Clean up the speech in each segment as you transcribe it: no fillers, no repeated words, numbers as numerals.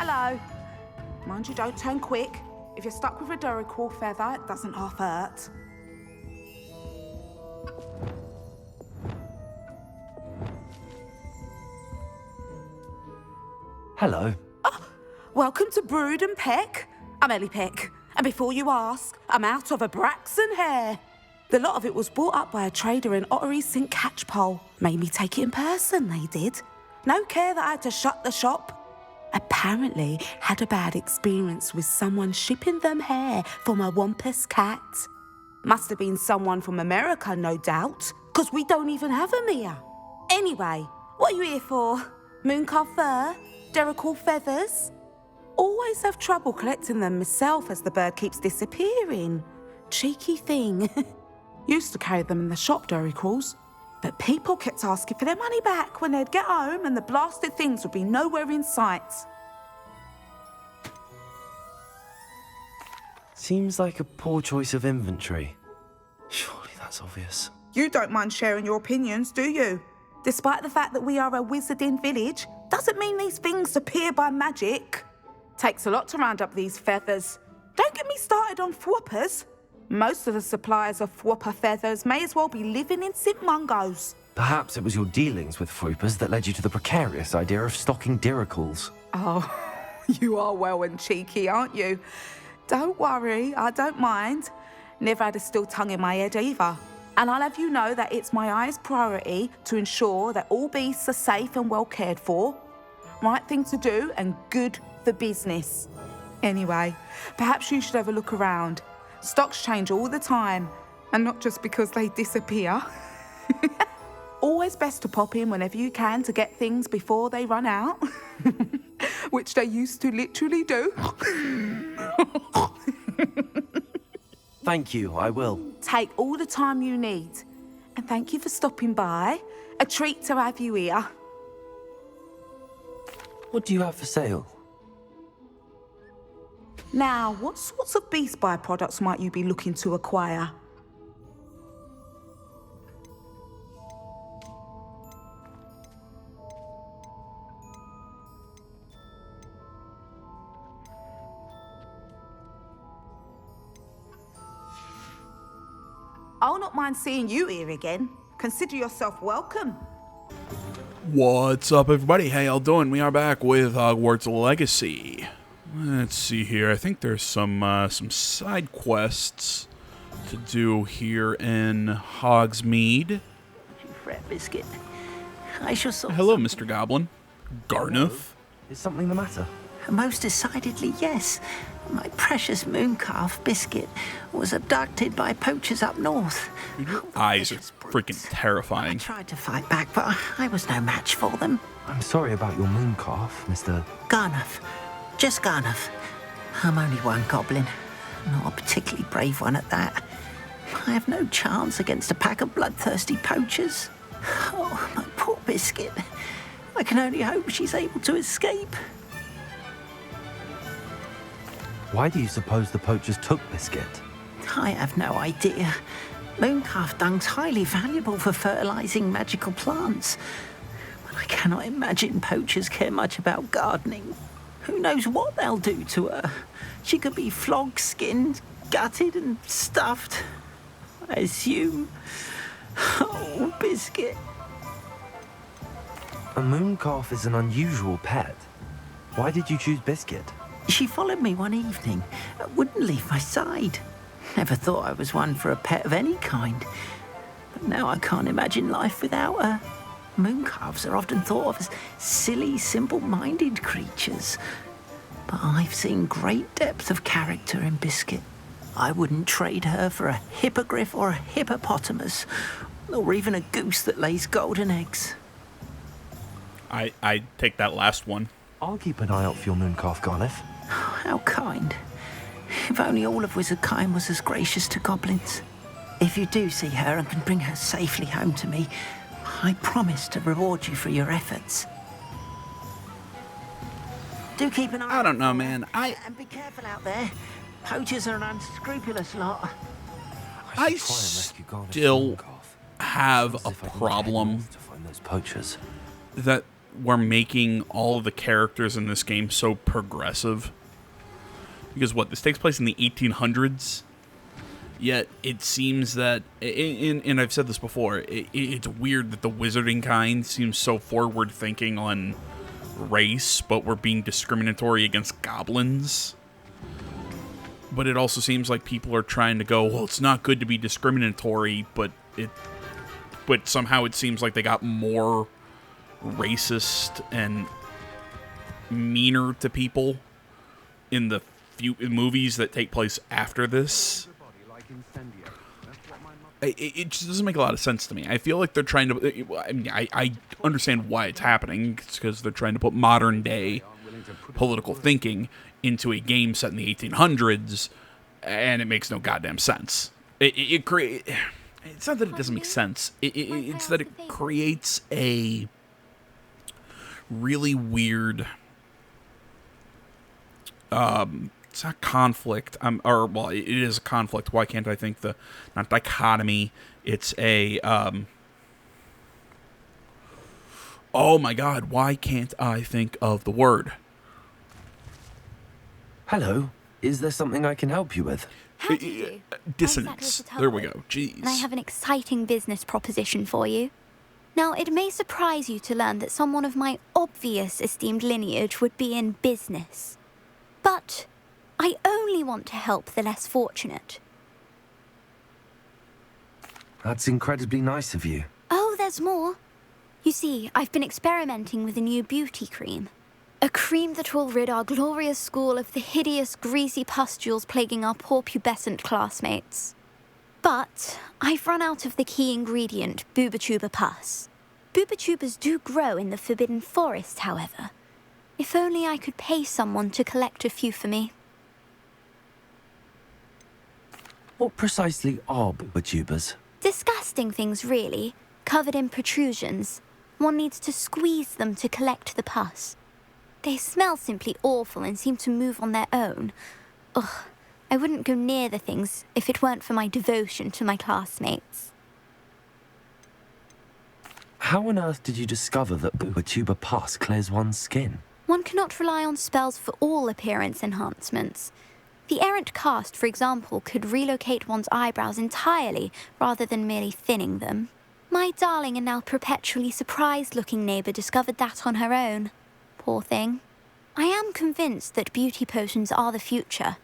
Hello. Mind you, don't turn quick. If you're stuck with a Duraquil feather, it doesn't half hurt. Hello. Welcome to Brood and Peck. I'm Ellie Peck. And before you ask, I'm out of a Braxton hair. The lot of it was bought up by a trader in Ottery St. Catchpole. Made me take it in person, they did. No care that I had to shut the shop. Apparently had a bad experience with someone shipping them hair for my Wampus cat. Must have been someone from America, no doubt, because we don't even have them here. Anyway, what are you here for? Mooncalf fur? Duraquil feathers? Always have trouble collecting them myself as the bird keeps disappearing. Cheeky thing. Used to carry them in the shop, Duraquils, but people kept asking for their money back when they'd get home and the blasted things would be nowhere in sight. Seems like a poor choice of inventory. Surely that's obvious. You don't mind sharing your opinions, do you? Despite the fact that we are a wizarding village, doesn't mean these things appear by magic. Takes a lot to round up these feathers. Don't get me started on thwoppers. Most of the suppliers of thwopper feathers may as well be living in St. Mungo's. Perhaps it was your dealings with Froopers that led you to the precarious idea of stocking Diracles. Oh, you are well and cheeky, aren't you? Don't worry, I don't mind. Never had a still tongue in my head either. And I'll have you know that it's my highest priority to ensure that all beasts are safe and well cared for. Right thing to do and good for business. Anyway, perhaps you should have a look around. Stocks change all the time, and not just because they disappear. Always best to pop in whenever you can to get things before they run out. Which they used to literally do. Thank you, I will. Take all the time you need. And thank you for stopping by. A treat to have you here. What do you have for sale? Now, what sorts of beast byproducts might you be looking to acquire? I'll not mind seeing you here again. Consider yourself welcome. What's up, everybody? How y'all doing? We are back with Hogwarts Legacy. Let's see here. I think there's some side quests to do here in Hogsmeade. Fret, Biscuit. I shall sort. Hello, Mr. Goblin. Garnuff. Is something the matter? Most decidedly, yes. My precious mooncalf, Biscuit, was abducted by poachers up north. Your eyes are freaking I terrifying. tried to fight back, but I was no match for them. I'm sorry about your mooncalf, Mr. Garnuff. Just Garnuff. I'm only one goblin. Not a particularly brave one at that. I have no chance against a pack of bloodthirsty poachers. Oh, my poor Biscuit. I can only hope she's able to escape. Why do you suppose the poachers took Biscuit? I have no idea. Mooncalf dung's highly valuable for fertilizing magical plants. But I cannot imagine poachers care much about gardening. Who knows what they'll do to her? She could be flogged, skinned, gutted and stuffed. I assume. Oh, Biscuit. A mooncalf is an unusual pet. Why did you choose Biscuit? She followed me one evening, wouldn't leave my side. Never thought I was one for a pet of any kind. But now I can't imagine life without her. Mooncalves are often thought of as silly, simple-minded creatures. But I've seen great depth of character in Biscuit. I wouldn't trade her for a hippogriff or a hippopotamus, or even a goose that lays golden eggs. I take that last one. I'll keep an eye out for your mooncalf, Garnuff. How kind. If only all of Wizardkind was as gracious to goblins. If you do see her and can bring her safely home to me, I promise to reward you for your efforts. Do keep an eye. I don't know, man. And be careful out there. Poachers are an unscrupulous lot. I should try and rescue Garnuff's still mooncalf. have Seems a as if I need to head problem north to find those poachers. that we're making all of the characters in this game so progressive. Because this takes place in the 1800s, yet it seems that, and I've said this before, it's weird that the wizarding kind seems so forward-thinking on race, but we're being discriminatory against goblins. But it also seems like people are trying to go, well, it's not good to be discriminatory, but somehow it seems like they got more racist and meaner to people in the few movies that take place after this. It just doesn't make a lot of sense to me. I feel like they're trying to... I mean, I understand why it's happening. It's because they're trying to put modern-day political thinking into a game set in the 1800s, and it makes no goddamn sense. It's not that it doesn't make sense. It's that it creates a really weird... it's not conflict. It is a conflict. Why can't I think not dichotomy? It's a, oh my god, why can't I think of the word? Hello. Is there something I can help you with? How do you do? Dissonance. There we go. Jeez. And I have an exciting business proposition for you. Now, it may surprise you to learn that someone of my obvious esteemed lineage would be in business. But I only want to help the less fortunate. That's incredibly nice of you. Oh, there's more. You see, I've been experimenting with a new beauty cream. A cream that will rid our glorious school of the hideous, greasy pustules plaguing our poor pubescent classmates. But I've run out of the key ingredient, Booba-Tuba pus. Booba-Tubas do grow in the Forbidden Forest, however. If only I could pay someone to collect a few for me. What precisely are booba-tubas? Disgusting things, really, covered in protrusions. One needs to squeeze them to collect the pus. They smell simply awful and seem to move on their own. Ugh, I wouldn't go near the things if it weren't for my devotion to my classmates. How on earth did you discover that booba-tuba pus clears one's skin? One cannot rely on spells for all appearance enhancements. The errant cast, for example, could relocate one's eyebrows entirely rather than merely thinning them. My darling and now perpetually surprised-looking neighbour discovered that on her own. Poor thing. I am convinced that beauty potions are the future.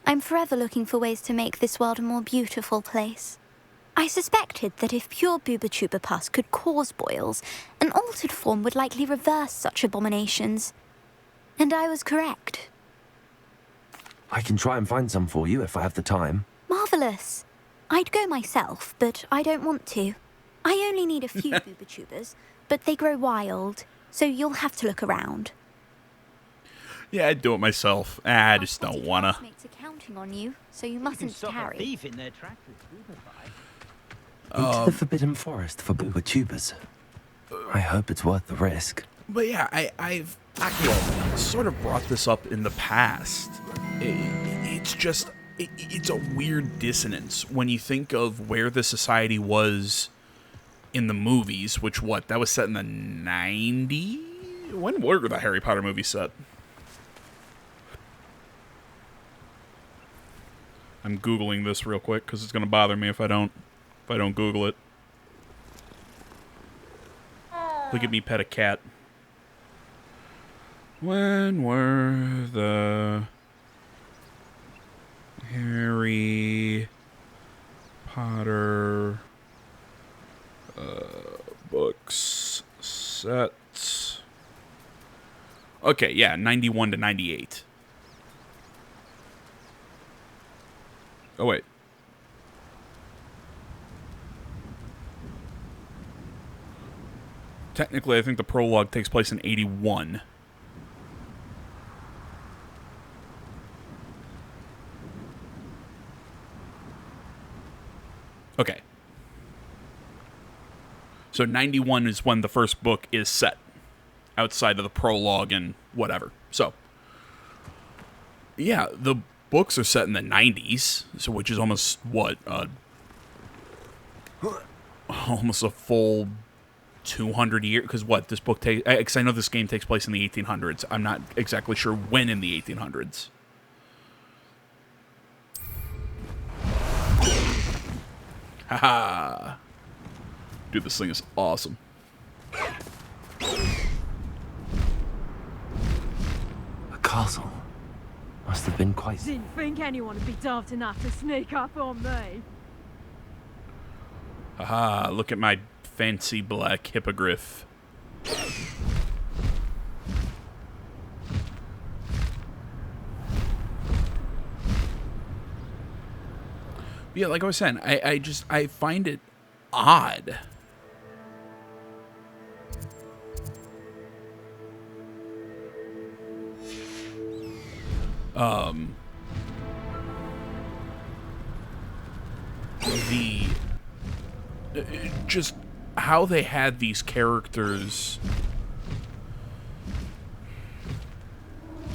I'm forever looking for ways to make this world a more beautiful place. I suspected that if pure Booba-Tuba pus could cause boils, an altered form would likely reverse such abominations. And I was correct. I can try and find some for you if I have the time. Marvellous. I'd go myself, but I don't want to. I only need a few Booba-Tubas, but they grow wild, so you'll have to look around. Yeah, I'd do it myself. I just don't wanna. Mates are counting on you, so you mustn't tarry. Into the Forbidden Forest for booba-tubas. I hope it's worth the risk. But yeah, I've sort of brought this up in the past. It's a weird dissonance when you think of where the society was in the movies, which that was set in the 90s? When were the Harry Potter movies set? I'm Googling this real quick because it's going to bother me if I don't Google it. Look at me pet a cat. When were the Harry Potter books set? Okay, yeah, 91 to 98. Oh, wait. Technically, I think the prologue takes place in 81. Okay. So 91 is when the first book is set, outside of the prologue and whatever. So, yeah, the books are set in the 90s, so which is almost, almost a full 200 years, because what this book takes, because I know this game takes place in the 1800s. I'm not exactly sure when in the 1800s. Haha. Dude, this thing is awesome. A castle. Must have been quite... Didn't think anyone would be daft enough to sneak up on me. Haha, look at my fancy black hippogriff. Yeah, like I was saying, I find it odd. Just how they had these characters.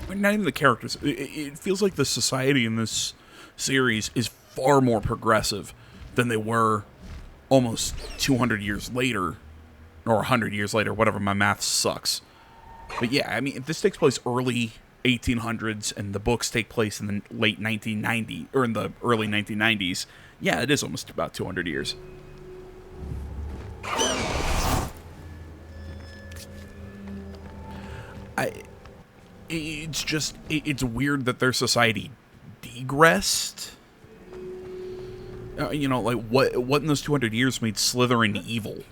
Not even the characters. It feels like the society in this series is far more progressive than they were almost 200 years later, or 100 years later, whatever. My math sucks. But yeah, I mean, if this takes place early 1800s and the books take place in the late 1990s, or in the early 1990s, yeah, it is almost about 200 years. It's weird that their society degressed. You know, like, what in those 200 years made Slytherin evil?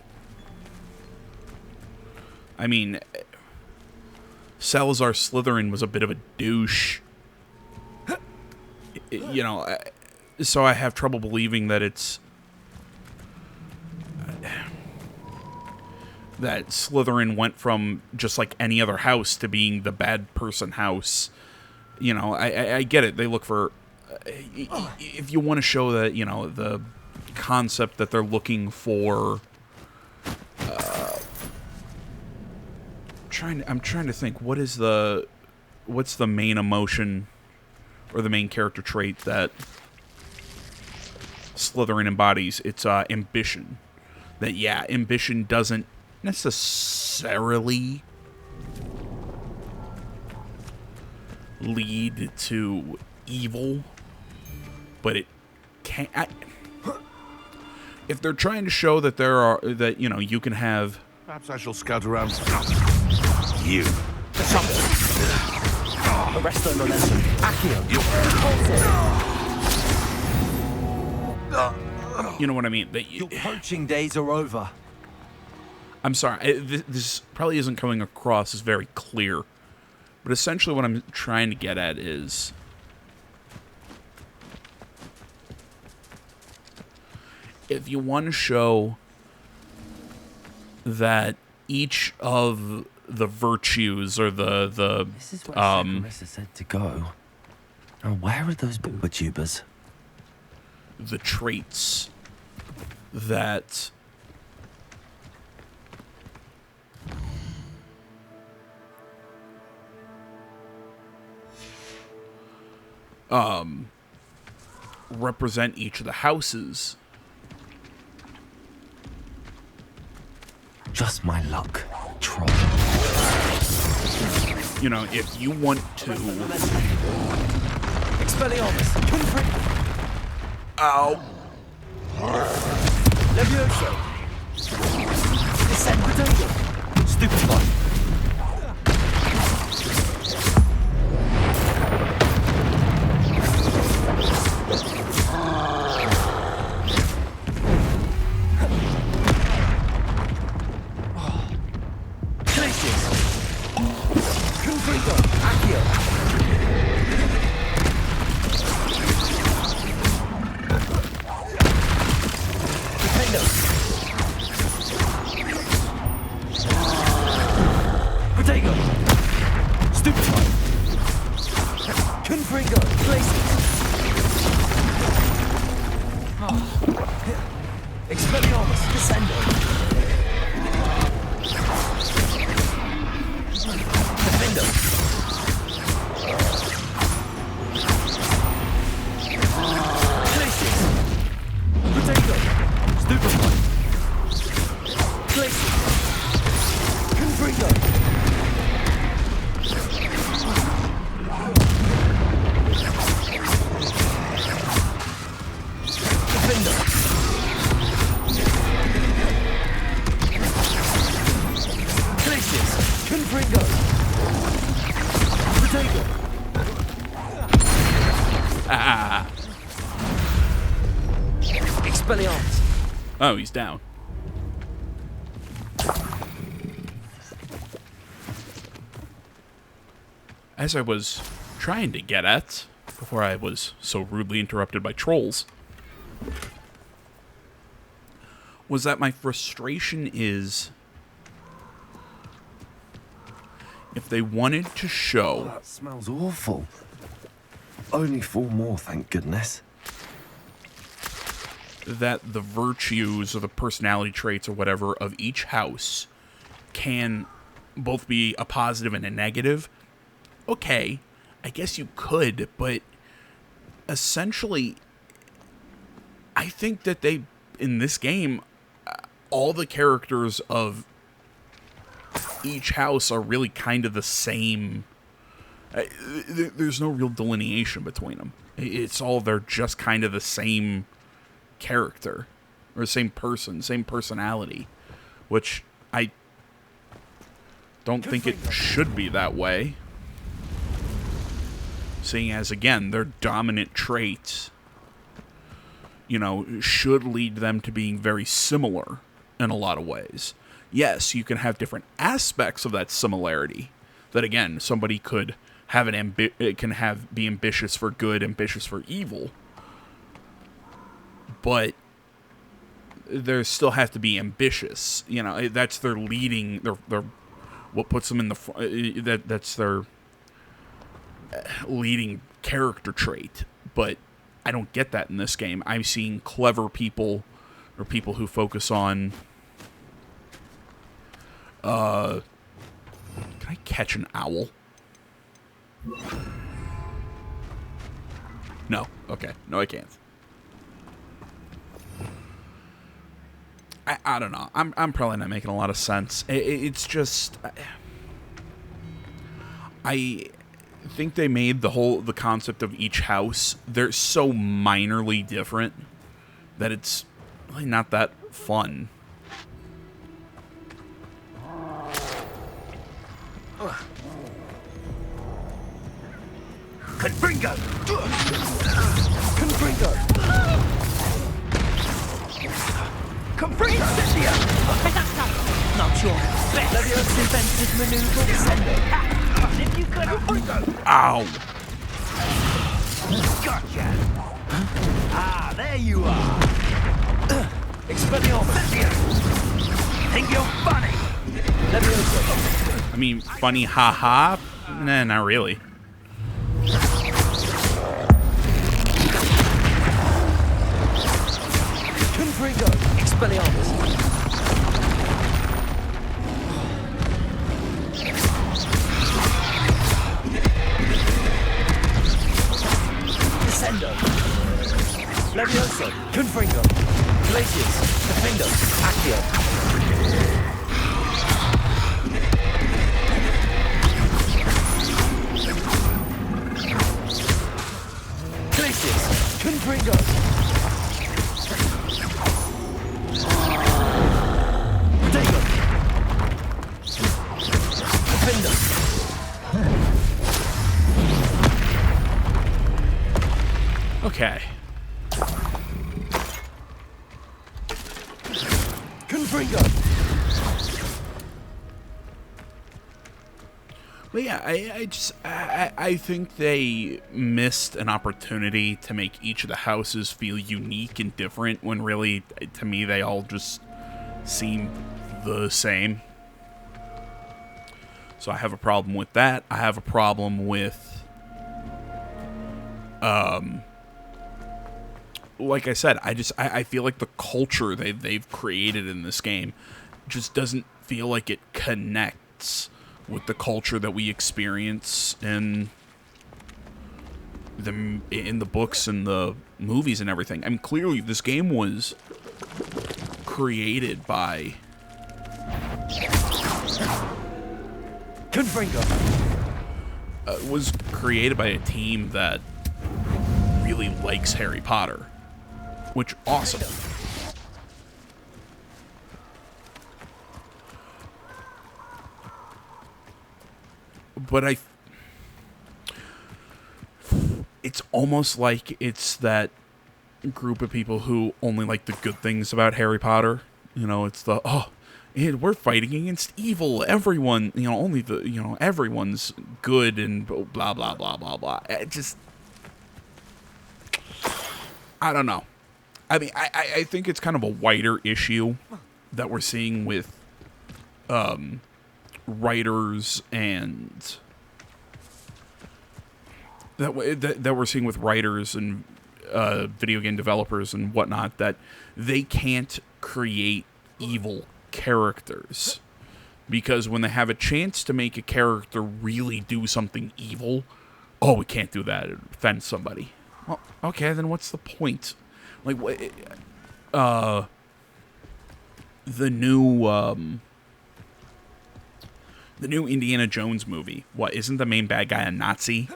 I mean, Salazar Slytherin was a bit of a douche. You know, so I have trouble believing that it's... that Slytherin went from just like any other house to being the bad person house. You know, I get it. They look for... if you want to show that, you know, the concept that they're looking for... I'm trying to think, what's the main emotion or the main character trait that Slytherin embodies? It's ambition. That, yeah, ambition doesn't necessarily lead to evil, but it can. If they're trying to show that that you know, you can have. Perhaps I shall scout around. You. Arrest the momentum. Accio. You know what I mean? Your poaching days are over. I'm sorry. This probably isn't coming across as very clear, but essentially what I'm trying to get at is if you want to show that each of the virtues or the This is where Marissa said to go. Now, where are those booba tubers? the traits that represent each of the houses. Just my luck, troll. You know, if you want to... Expelliarmus! Ow! Levioso! Descend potato! Stupefy! Confringo! Potato! Ah. Expelliarmus! Oh, he's down. As I was trying to get at, before I was so rudely interrupted by trolls, was that my frustration is, if they wanted to show That smells awful. Only 4 more, thank goodness. that the virtues or the personality traits or whatever of each house can both be a positive and a negative, okay, I guess you could, but essentially, I think that they, in this game, all the characters of each house are really kind of the same. There's no real delineation between them. It's all, they're just kind of the same character, or the same person, same personality, which I don't think it should be that way. Seeing as, again, their dominant traits, you know, should lead them to being very similar in a lot of ways. Yes, you can have different aspects of that similarity. That, again, somebody could have be ambitious for good, ambitious for evil, but there still has to be ambitious. You know, that's their leading. Their what puts them in the that's their leading character trait. But I don't get that in this game. I'm seeing clever people, or people who focus on. Can I catch an owl? No. Okay. No, I can't. I don't know. I'm probably not making a lot of sense. It's just, I think they made the concept of each house, they're so minorly different that it's really not that fun. Confringo! Confringo! Confringo! Not your best defensive maneuver. If you could Ow! Gotcha! Ah, there you are! Expelliarmus! Think you're funny? I mean, funny haha? Nah, not really. Confringo! Expelliarmus! Descendo! Levioso! Confringo! Glacius! Defendo! Accio! Glacius! Confringo! Potato! Defendo! Okay. Confringo! But yeah, I think they missed an opportunity to make each of the houses feel unique and different, when really, to me, they all just seem the same. So I have a problem with that. I have a problem with, like I said, I feel like the culture they've created in this game just doesn't feel like it connects with the culture that we experience in the books and the movies and everything. I mean, clearly this game was created by Confringo! was created by a team that really likes Harry Potter, which awesome. but it's almost like it's that group of people who only like the good things about Harry Potter. You know, it's the, we're fighting against evil. Everyone, only the, everyone's good and blah, blah, blah, blah, blah. It just, I don't know. I mean, I think it's kind of a wider issue that we're seeing with writers and that we're seeing with writers and video game developers and whatnot, that they can't create evil characters because when they have a chance to make a character really do something evil, we can't do that. It offends somebody. Well, okay, then what's the point? Like, the new Indiana Jones movie. What, isn't the main bad guy a Nazi?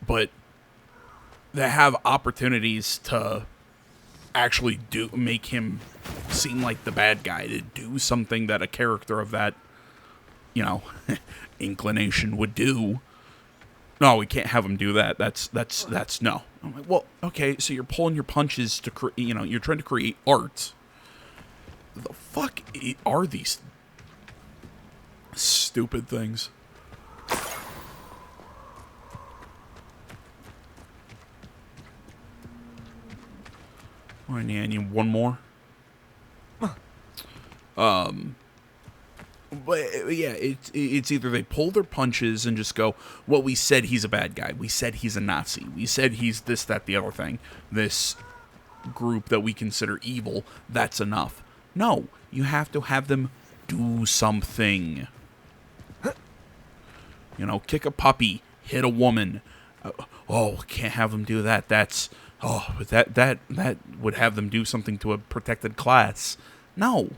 But they have opportunities to actually make him seem like the bad guy, to do something that a character of that, inclination would do. No, we can't have him do that. That's no. I'm like, well, okay, so you're pulling your punches to you're trying to create art. The fuck are these stupid things? Oh, I need one more. But yeah, it's either they pull their punches and just go, well, we said he's a bad guy. We said he's a Nazi. We said he's this, that, the other thing. This group that we consider evil, that's enough. No, you have to have them do something. Kick a puppy, hit a woman. Can't have them do that. That's, that would have them do something to a protected class. No.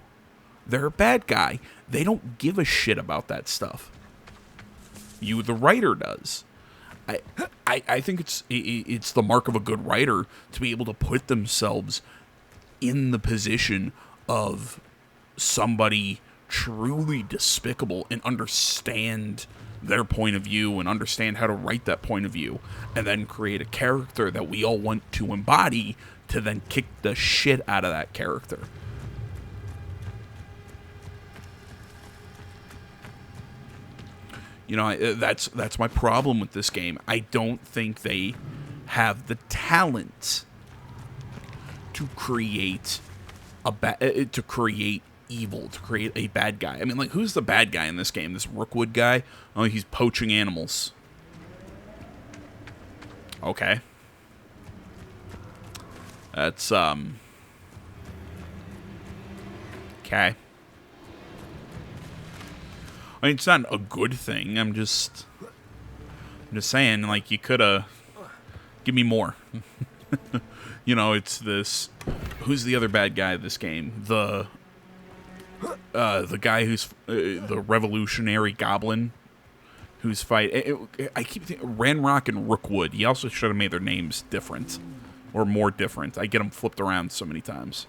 They're a bad guy. They don't give a shit about that stuff. You, the writer, does. I think it's the mark of a good writer to be able to put themselves in the position of somebody truly despicable and understand their point of view and understand how to write that point of view, and then create a character that we all want to embody to then kick the shit out of that character. That's my problem with this game. I don't think they have the talent to create evil, to create a bad guy. I mean, like, who's the bad guy in this game? This Rookwood guy? Oh, he's poaching animals. Okay. That's, okay. I mean, it's not a good thing. I'm just saying, like, you coulda... Give me more. It's this... Who's the other bad guy of this game? The guy who's... the revolutionary goblin who's fight... I keep thinking... Ranrock and Rookwood. He also should have made their names different. Or more different. I get them flipped around so many times.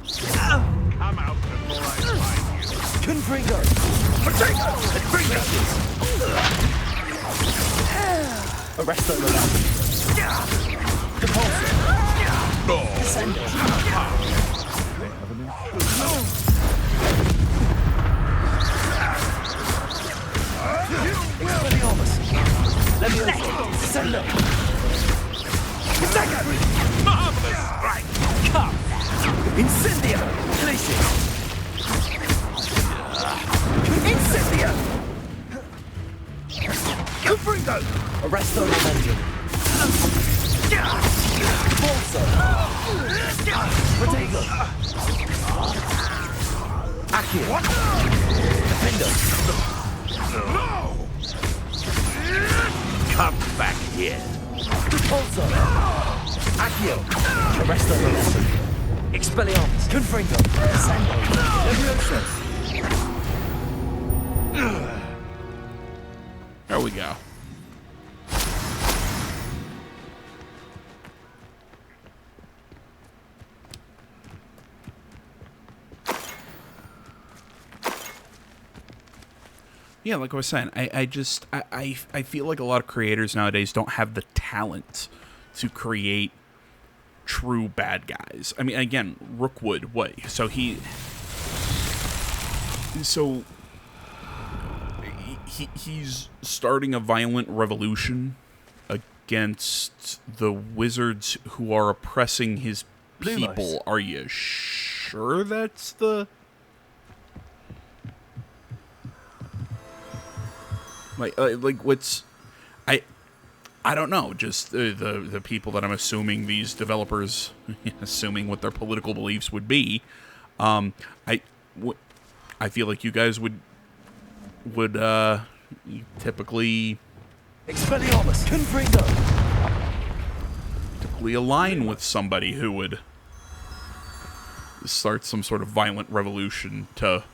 Come out before I find you. Confringo! Potato! Arresto Rowland. Depulso. Descendo. Levioso. Descendo. Marvelous strike! Come! Incendio! Glacius! Incendio! Confringo! Arresto Momentum. Bolso! Protego! Accio! Defendo! Come back here. Repulso! Accio! Arresto Momentum. Expelliarmus! Confringo! Sando! Levioso! There we go. Yeah, like I was saying, I feel like a lot of creators nowadays don't have the talent to create true bad guys. I mean, again, Rookwood, what? He's starting a violent revolution against the wizards who are oppressing his people. Lumos. Are you sure that's the... Like what's... I don't know, just the people that I'm assuming these developers, assuming what their political beliefs would be, I feel like you guys would typically Expelliarmus, Confringo! align with somebody who would start some sort of violent revolution to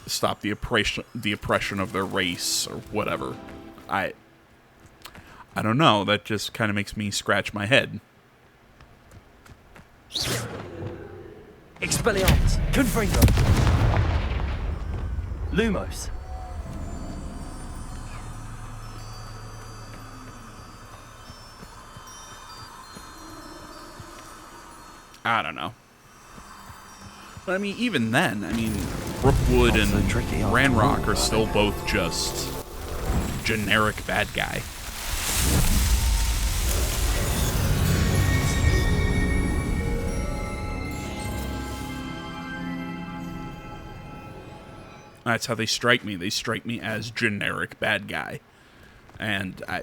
stop the oppression of their race or whatever. I don't know. That just kind of makes me scratch my head. Expelliarmus, Confringo! Lumos. I don't know. But I mean, even then, I mean, Brookwood and so tricky, huh? Ranrock are still both just generic bad guy. That's how they strike me. They strike me as generic bad guy. And I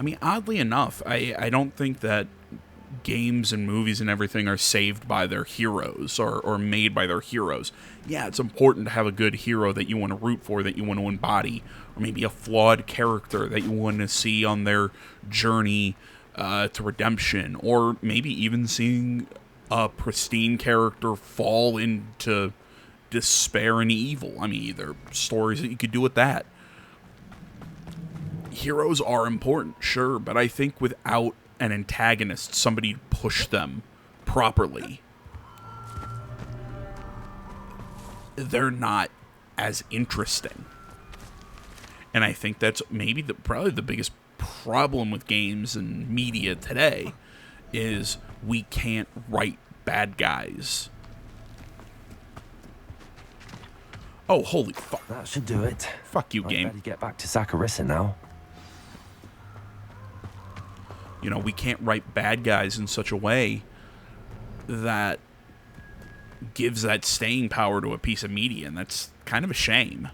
mean, oddly enough, I don't think that games and movies and everything are saved by their heroes or made by their heroes. Yeah, it's important to have a good hero that you want to root for, that you want to embody, or maybe a flawed character that you want to see on their journey to redemption, or maybe even seeing a pristine character fall into despair and evil. I mean, there are stories that you could do with that. Heroes are important, sure, but I think without an antagonist, somebody to push them properly, they're not as interesting. And I think that's maybe probably the biggest problem with games and media today is we can't write bad guys. Oh, holy fuck. That should do it. Fuck you, I'd game. better get back to Saccharissa now. You know, we can't write bad guys in such a way that gives that staying power to a piece of media, and that's kind of a shame.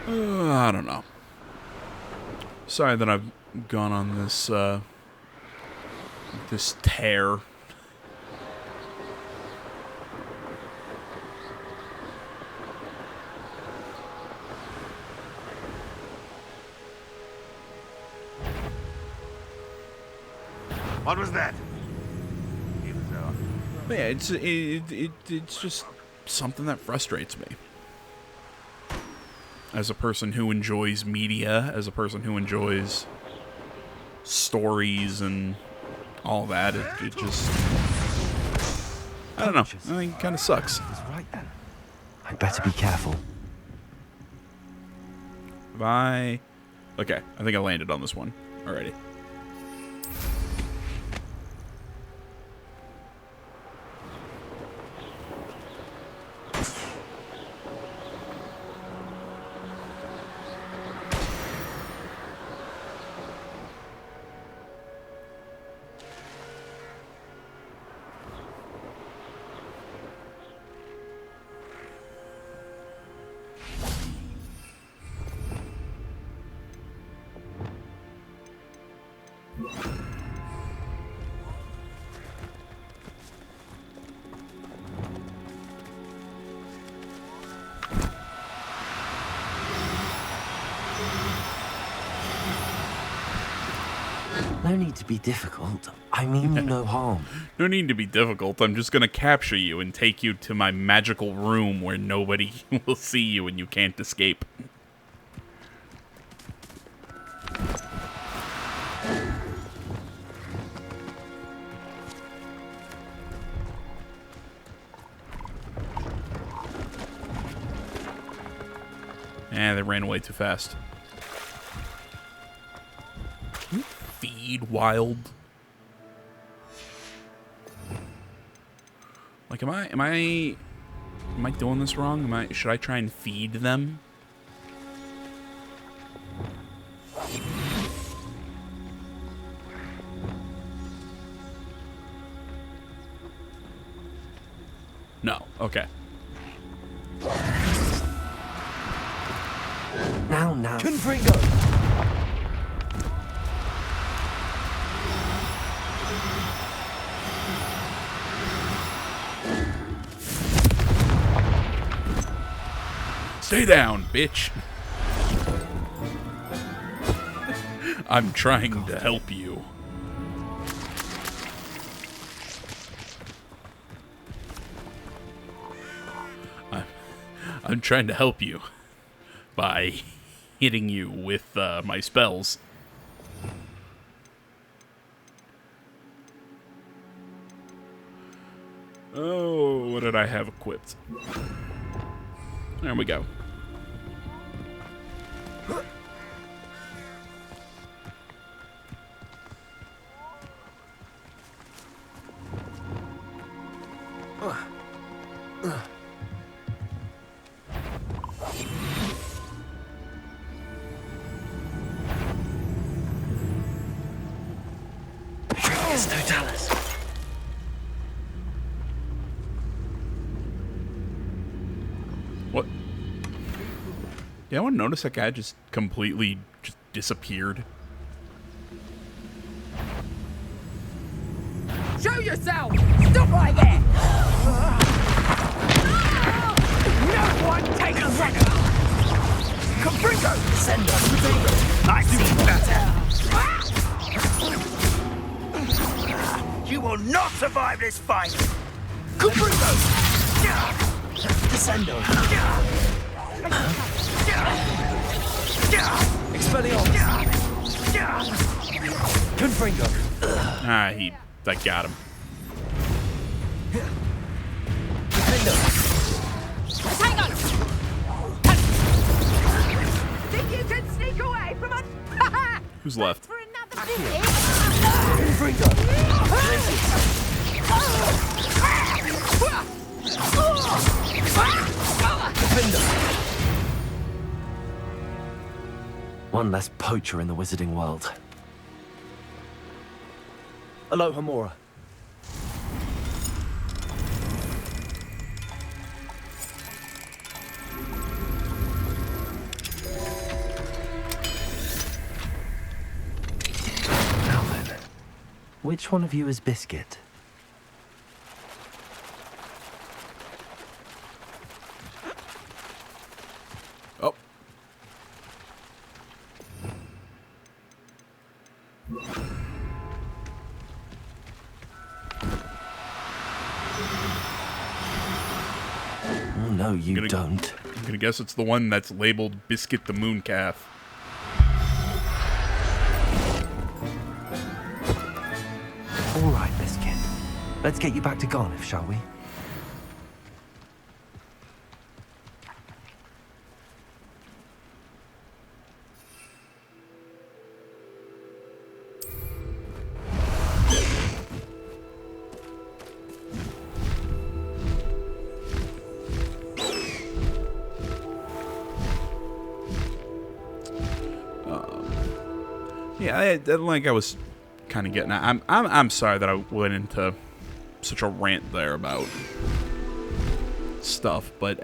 I don't know. Sorry that I've gone on this this tear. What was that? Yeah, it's just something that frustrates me. As a person who enjoys media, as a person who enjoys stories and all that, it just... I don't know. I think it kind of sucks. He's right then. I'd better be careful. Bye. Okay, I think I landed on this one already. No need to be difficult. I mean you no harm. No need to be difficult. I'm just gonna capture you and take you to my magical room where nobody will see you and you can't escape. They ran away too fast. Feed wild. Like, am I doing this wrong? Should I try and feed them? No. Okay. Now. Confringo! Stay down, bitch. I'm trying to help you. I'm trying to help you by hitting you with my spells. Oh, what did I have equipped? There we go. What? Yeah, I want to notice that guy just completely just disappeared. Show yourself! Stop right there! No one takes a second! Confringo! Send us potato! I see better! You will not survive this fight! Confringo! Descendo! Expelliarmus! Confringo! I got him. Hang on! Think you can sneak away from us? Who's left? For another One less poacher in the wizarding world. Aloha Mora. Now then, which one of you is Biscuit? Oh. Oh, no, you don't. I'm gonna guess it's the one that's labeled Biscuit the Mooncalf. All right, Biscuit. Let's get you back to Garniff, shall we? Yeah, like I was kind of getting at. I'm sorry that I went into such a rant there about stuff, but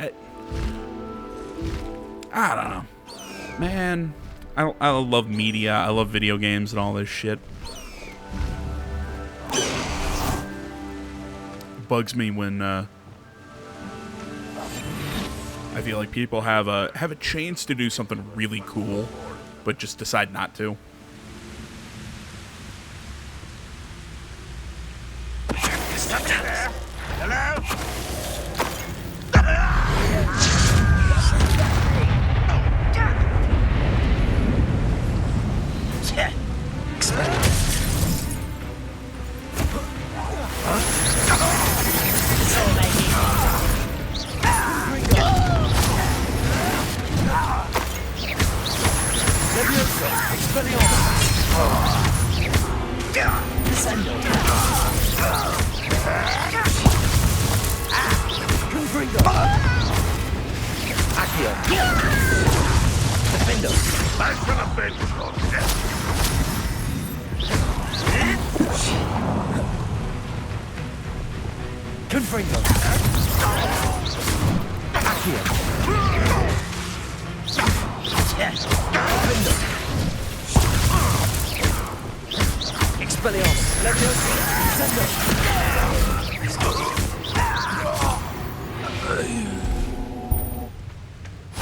I don't know, man. I love media. I love video games and all this shit. It bugs me when I feel like people have a chance to do something really cool, but just decide not to. Back to the bench, Confringo. Accio. Expelliarmus. Leviosa.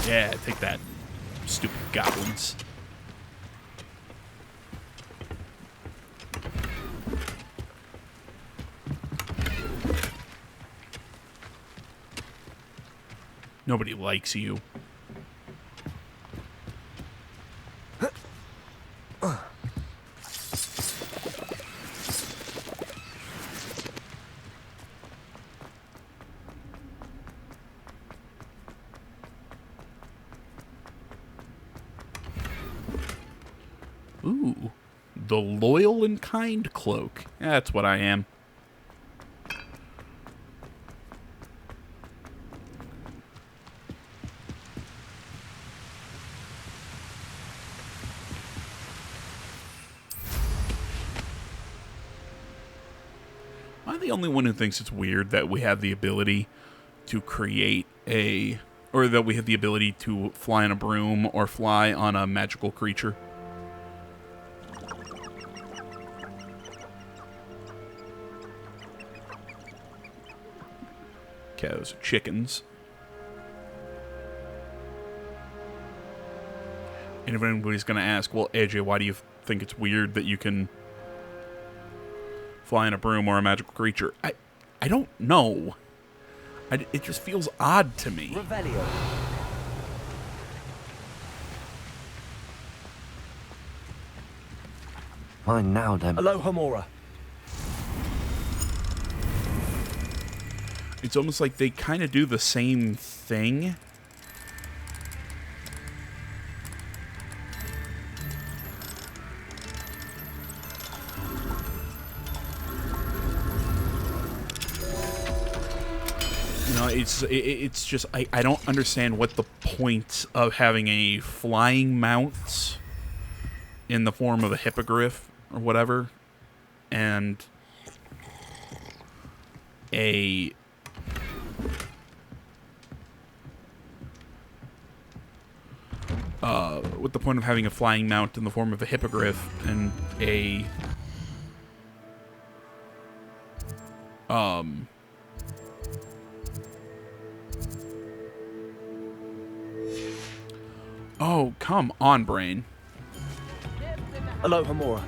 Yeah, take that, stupid goblins. Nobody likes you. Ooh, the loyal and kind cloak. That's what I am. Am I the only one who thinks it's weird that we have the ability to create or that we have the ability to fly on a broom or fly on a magical creature? Okay, those are chickens. And if anybody's going to ask, well, AJ, why do you think it's weird that you can fly in a broom or a magical creature? I don't know. It just feels odd to me. Revelio. Fine now, then. Alohomora. It's almost like they kind of do the same thing. You know, it's just I don't understand what the point of having a flying mount in the form of a hippogriff or whatever, and a with the point of having a flying mount in the form of a hippogriff and a oh, come on, brain. Alohomora.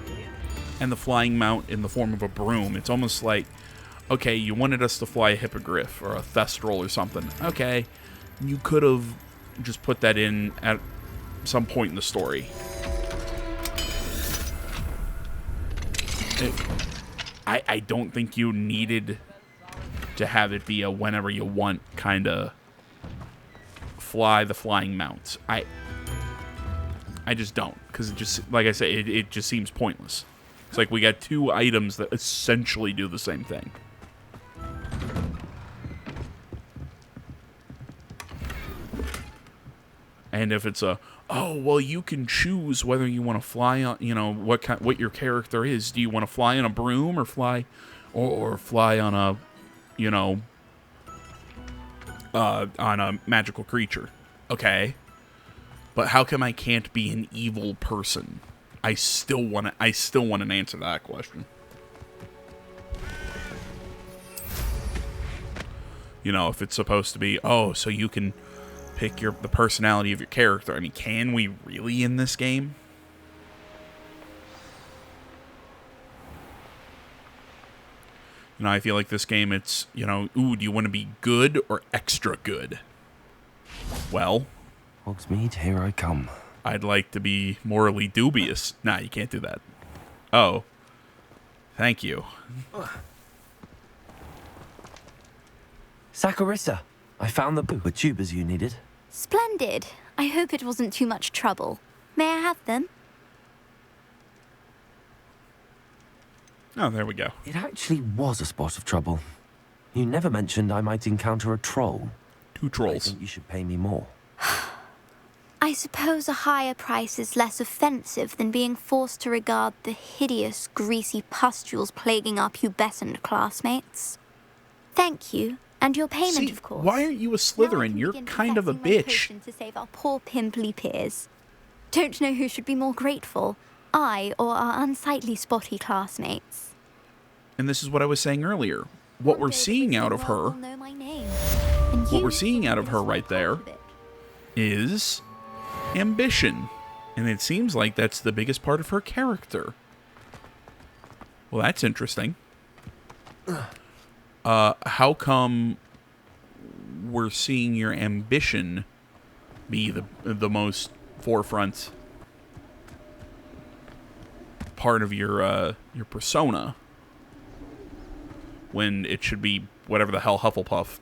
And the flying mount in the form of a broom. It's almost like, okay, you wanted us to fly a hippogriff or a thestral or something. Okay, you could have just put that in at some point in the story. I don't think you needed to have it be a whenever you want kind of fly the flying mount. I just don't, because it just, like I say, it just seems pointless. It's like we got two items that essentially do the same thing. And if it's oh, well, you can choose whether you want to fly on, you know, what your character is. Do you want to fly on a broom or fly on a, you know, on a magical creature? Okay. But how come I can't be an evil person? I still want an answer to that question. You know, if it's supposed to be, oh, so you can pick the personality of your character. I mean, can we really in this game? You know, I feel like this game, it's, you know, ooh, do you want to be good or extra good? Well, Hogsmeade, here I come. I'd like to be morally dubious. Nah, you can't do that. Oh. Thank you. Saccharissa, I found the Booba tubers you needed. Splendid. I hope it wasn't too much trouble. May I have them? Oh, there we go. It actually was a spot of trouble. You never mentioned I might encounter a troll. 2 I trolls. think you should pay me more. I suppose a higher price is less offensive than being forced to regard the hideous, greasy pustules plaguing our pubescent classmates. Thank you, and your payment, See, of course. why aren't you a Now I Slytherin? can You're begin kind of a perfecting my bitch. potion to save our poor pimply peers. Don't know who should be more grateful, I or our unsightly spotty classmates. And this is what I was saying earlier. What we're seeing out of her, What we're seeing out of her right there is ambition. And it seems like that's the biggest part of her character. Well, that's interesting. How come we're seeing your ambition be the most forefront part of your persona, when it should be whatever the hell Hufflepuff?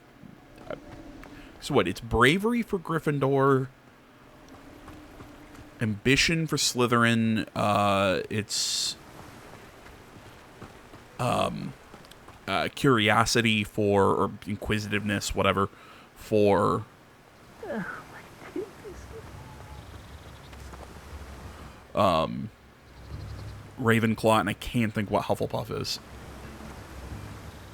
So what? It's bravery for Gryffindor, ambition for Slytherin. It's curiosity for, or inquisitiveness, whatever, for Ravenclaw, and I can't think what Hufflepuff is.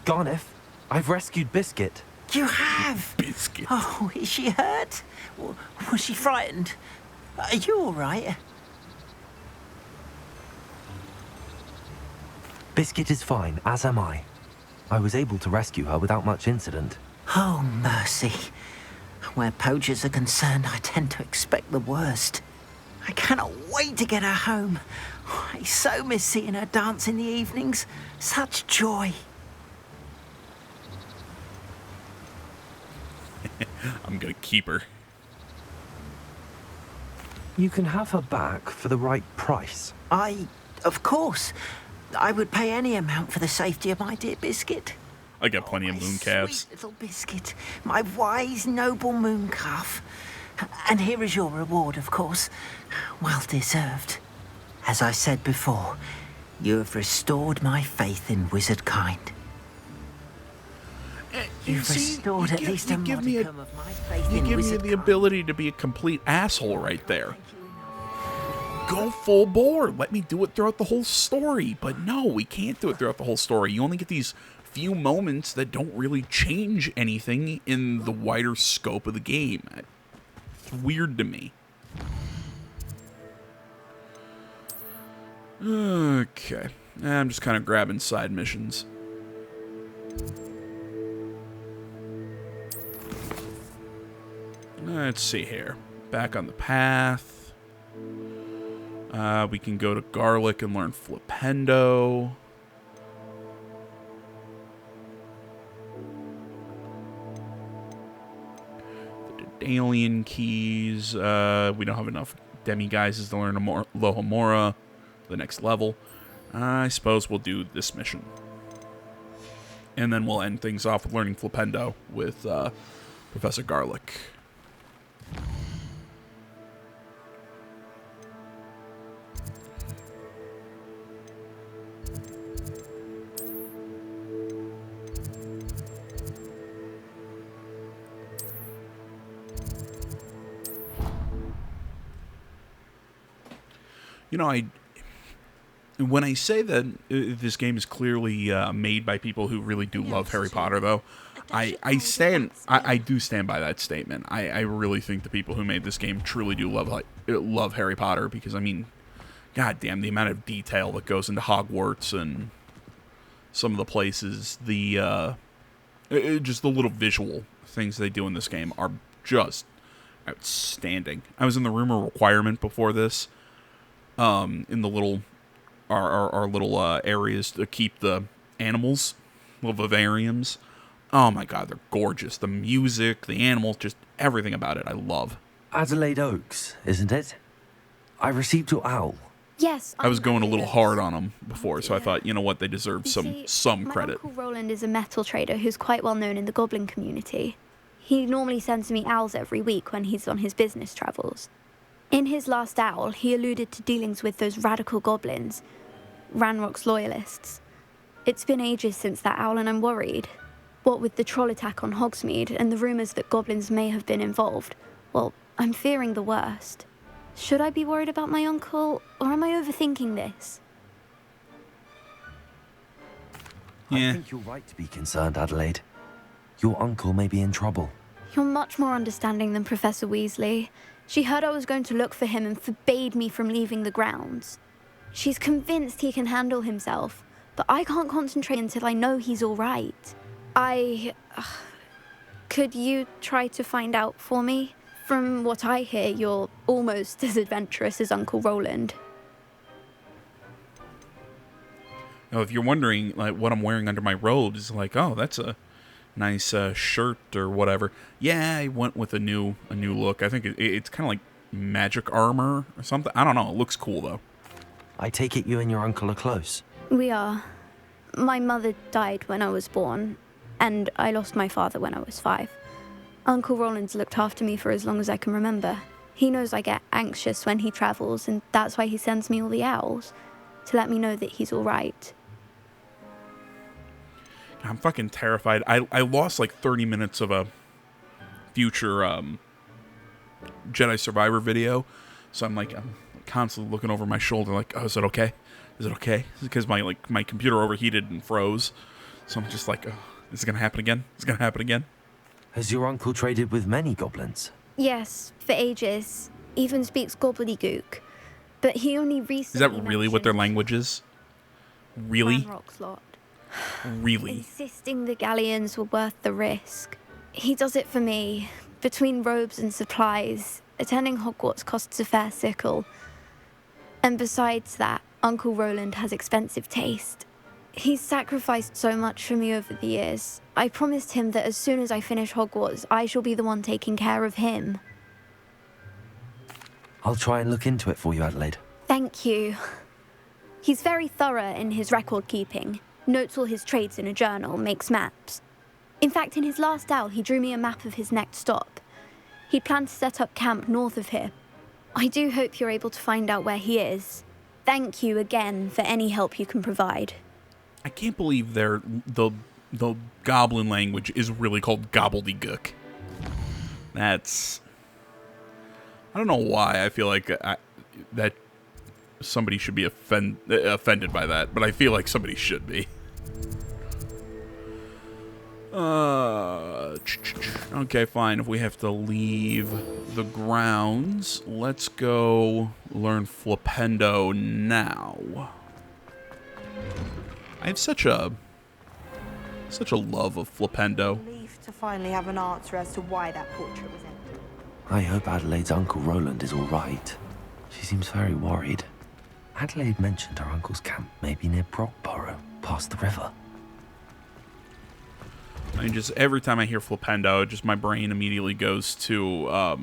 Garneth, I've rescued Biscuit. You have? Biscuit. Oh, is she hurt? Was she frightened? Are you all right? Biscuit is fine, as am I. I was able to rescue her without much incident. Oh, mercy. Where poachers are concerned, I tend to expect the worst. I cannot wait to get her home. I so miss seeing her dance in the evenings. Such joy. I'm gonna keep her. You can have her back for the right price. Of course, I would pay any amount for the safety of my dear Biscuit. I got plenty of My mooncalves. sweet little Biscuit, my wise, noble mooncalf. And here is your reward, of course. Well deserved. As I said before, you have restored my faith in wizard kind. You've restored at least a modicum of my faith You in give me wizard the kind. ability to be a complete asshole right there. Go full bore. Let me do it throughout the whole story. But no, we can't do it throughout the whole story. You only get these few moments that don't really change anything in the wider scope of the game. It's weird to me. Okay. I'm just kind of grabbing side missions. Let's see here. Back on the path. We can go to Garlic and learn Flipendo. The Daedalian keys. We don't have enough Demiguises to learn Lohomora, the next level. I suppose we'll do this mission. And then we'll end things off with learning Flipendo with Professor Garlic. You know, when I say that this game is clearly made by people who really do love Harry Potter, though, I do stand by that statement. I really think the people who made this game truly do love Harry Potter, because, I mean, goddamn, the amount of detail that goes into Hogwarts and some of the places, just the little visual things they do in this game are just outstanding. I was in the room of requirement before this, in the little our little areas to keep the animals. vivariums. Oh my god, they're gorgeous. The music, the animals, just everything about it I love. Adelaide Oaks, isn't it? I received your owl. Yes. I was going a little Oaks. hard on them before, so I thought, you know what, they deserve You see, some my credit. Uncle Rowland is a metal trader who's quite well known in the goblin community. He normally sends me owls every week when he's on his business travels. In his last owl, he alluded to dealings with those radical goblins, Ranrock's loyalists. It's been ages since that owl, and I'm worried. What with the troll attack on Hogsmeade and the rumours that goblins may have been involved, well, I'm fearing the worst. Should I be worried about my uncle, or am I overthinking this? Yeah. I think you're right to be concerned, Adelaide. Your uncle may be in trouble. You're much more understanding than Professor Weasley. She heard I was going to look for him and forbade me from leaving the grounds. She's convinced he can handle himself, but I can't concentrate until I know he's all right. Could you try to find out for me? From what I hear, you're almost as adventurous as Uncle Rowland. Now, if you're wondering, like, what I'm wearing under my robe is like, oh, that's a nice shirt or whatever. Yeah, I went with a new look. I think it's kind of like magic armor or something. I don't know. It looks cool though. I take it you and your uncle are close. We are. My mother died when I was born, and I lost my father when I was 5. Uncle Rowland's looked after me for as long as I can remember. He knows I get anxious when he travels, and that's why he sends me all the owls, to let me know that he's all right. I'm fucking terrified. I lost like 30 minutes of a future Jedi Survivor video, so I'm constantly looking over my shoulder like, oh, is it okay? Is it okay? Because my computer overheated and froze, so I'm just like, oh, is it gonna happen again? Is it gonna happen again? Has your uncle traded with many goblins? Yes, for ages. Even speaks gobbledygook. But he only recently Is that really what their language is? Really? Ranrock's lot. Really? Insisting the galleons were worth the risk. He does it for me. Between robes and supplies, attending Hogwarts costs a fair sickle. And besides that, Uncle Rowland has expensive taste. He's sacrificed so much for me over the years. I promised him that as soon as I finish Hogwarts, I shall be the one taking care of him. I'll try and look into it for you, Adelaide. Thank you. He's very thorough in his record keeping. Notes all his trades in a journal, makes maps. In fact, in his last owl, he drew me a map of his next stop. He planned to set up camp north of here. I do hope you're able to find out where he is. Thank you again for any help you can provide. I can't believe the goblin language is really called gobbledygook. That's... I don't know why I feel like that somebody should be offended by that, but I feel like somebody should be. Okay, fine. If we have to leave the grounds, let's go learn Flipendo now. I have such a love of Flipendo. Relief to finally have an answer as to why that portrait was empty. I hope Adelaide's Uncle Rowland is all right. She seems very worried. Adelaide mentioned her uncle's camp may be near Brockborough, past the river. I mean, just every time I hear Flipendo, just my brain immediately goes to,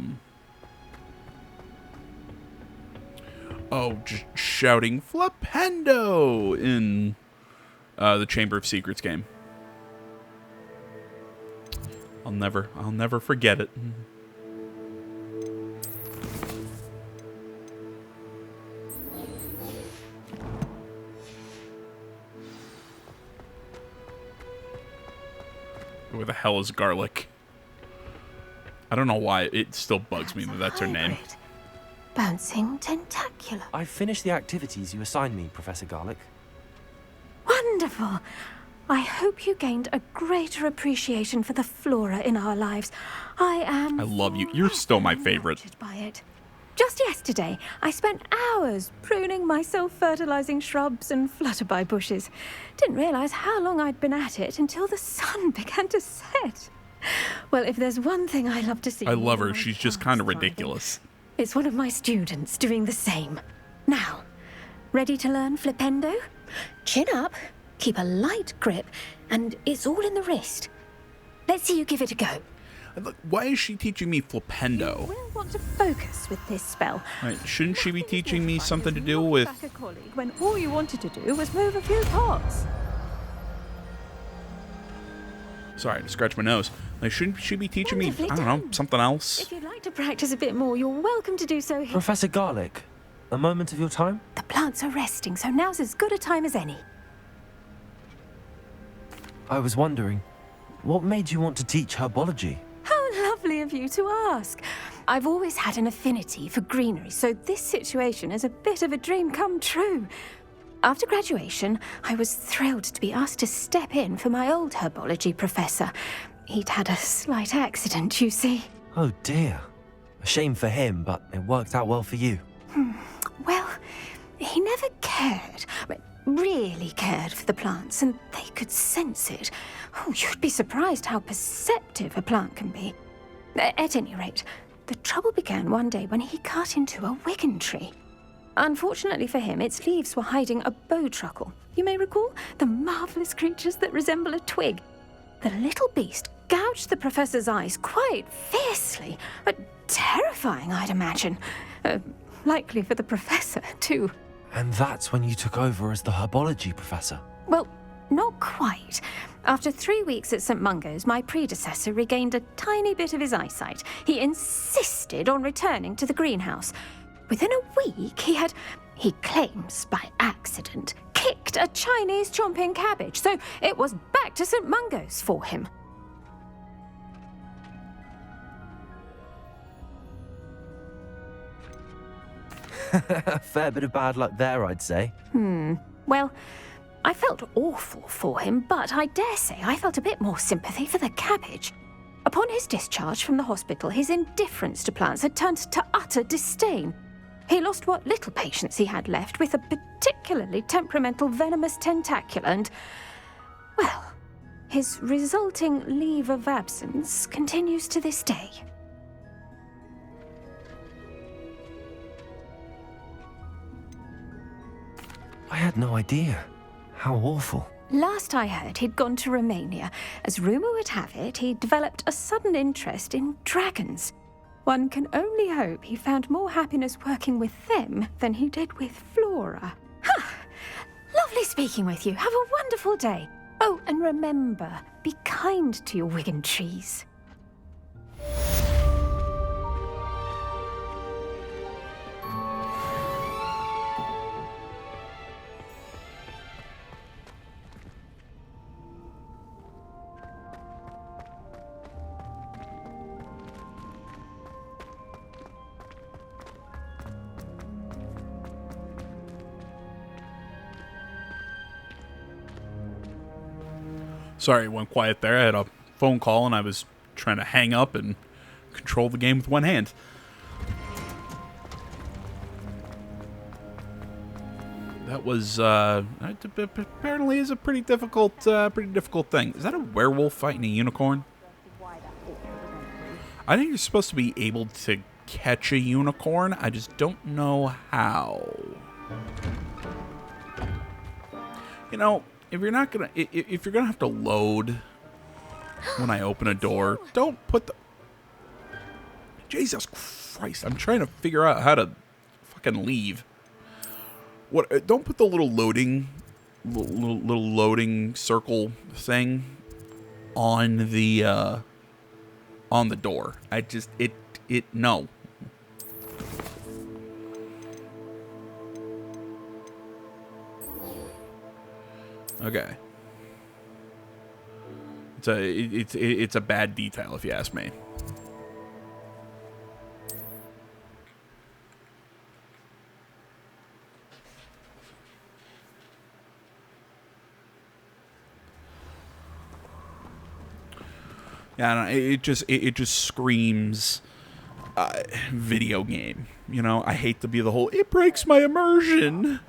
just shouting Flipendo in the Chamber of Secrets game. I'll never forget it. Where the hell is Garlic? I don't know why. It still bugs me that that's her name. Bouncing tentacular. I've finished the activities you assigned me, Professor Garlic. Wonderful. I hope you gained a greater appreciation for the flora in our lives. I love you. You're still my favorite. By it. Just yesterday, I spent hours pruning my self-fertilizing shrubs and flutterby bushes. Didn't realize how long I'd been at it until the sun began to set. Well, if there's one thing I love to see... I love her. She's just kind of ridiculous. It's one of my students doing the same. Now, ready to learn Flipendo? Chin up, keep a light grip, and it's all in the wrist. Let's see you give it a go. Look, why is she teaching me flipendo? You will want to focus with this spell. Right, shouldn't she be teaching me something to do with... Back a colleague when all you wanted to do was move a few pots. Sorry, to scratch my nose. Like, shouldn't she be teaching me, I Wonderfully don't know, done. something else? If you'd like to practice a bit more, you're welcome to do so here. Professor Garlic, a moment of your time? The plants are resting, so now's as good a time as any. I was wondering, what made you want to teach herbology? How lovely of you to ask. I've always had an affinity for greenery, so this situation is a bit of a dream come true. After graduation, I was thrilled to be asked to step in for my old herbology professor. He'd had a slight accident, you see. Oh dear. A shame for him, but it worked out well for you. Well, he never cared, but really cared for the plants, and they could sense it. Oh, you'd be surprised how perceptive a plant can be. At any rate, the trouble began one day when he cut into a wigan tree. Unfortunately for him, its leaves were hiding a bowtruckle. You may recall the marvellous creatures that resemble a twig. The little beast gouged the professor's eyes quite fiercely, but terrifying, I'd imagine. Likely for the professor, too. And that's when you took over as the herbology professor? Well, not quite. After 3 weeks at St. Mungo's, my predecessor regained a tiny bit of his eyesight. He insisted on returning to the greenhouse. Within a week, he claims by accident, kicked a Chinese chomping cabbage, so it was back to St. Mungo's for him. A fair bit of bad luck there, I'd say. Well, I felt awful for him, but I dare say I felt a bit more sympathy for the cabbage. Upon his discharge from the hospital, his indifference to plants had turned to utter disdain. He lost what little patience he had left with a particularly temperamental venomous tentacula and, well, his resulting leave of absence continues to this day. I had no idea. How awful. Last I heard, he'd gone to Romania. As rumour would have it, he developed a sudden interest in dragons. One can only hope he found more happiness working with them than he did with Flora. Lovely speaking with you. Have a wonderful day. Oh, and remember, be kind to your wigan trees. Sorry, it went quiet there. I had a phone call and I was trying to hang up and control the game with one hand. That was, apparently is a pretty difficult thing. Is that a werewolf fighting a unicorn? I think you're supposed to be able to catch a unicorn. I just don't know how. You know, if you're gonna have to load when I open a door, don't put the... Jesus Christ, I'm trying to figure out how to fucking leave. What? Don't put the little loading circle thing on the door. No. Okay. It's a bad detail if you ask me. Yeah, it just screams video game. You know, I hate to be the whole it breaks my immersion.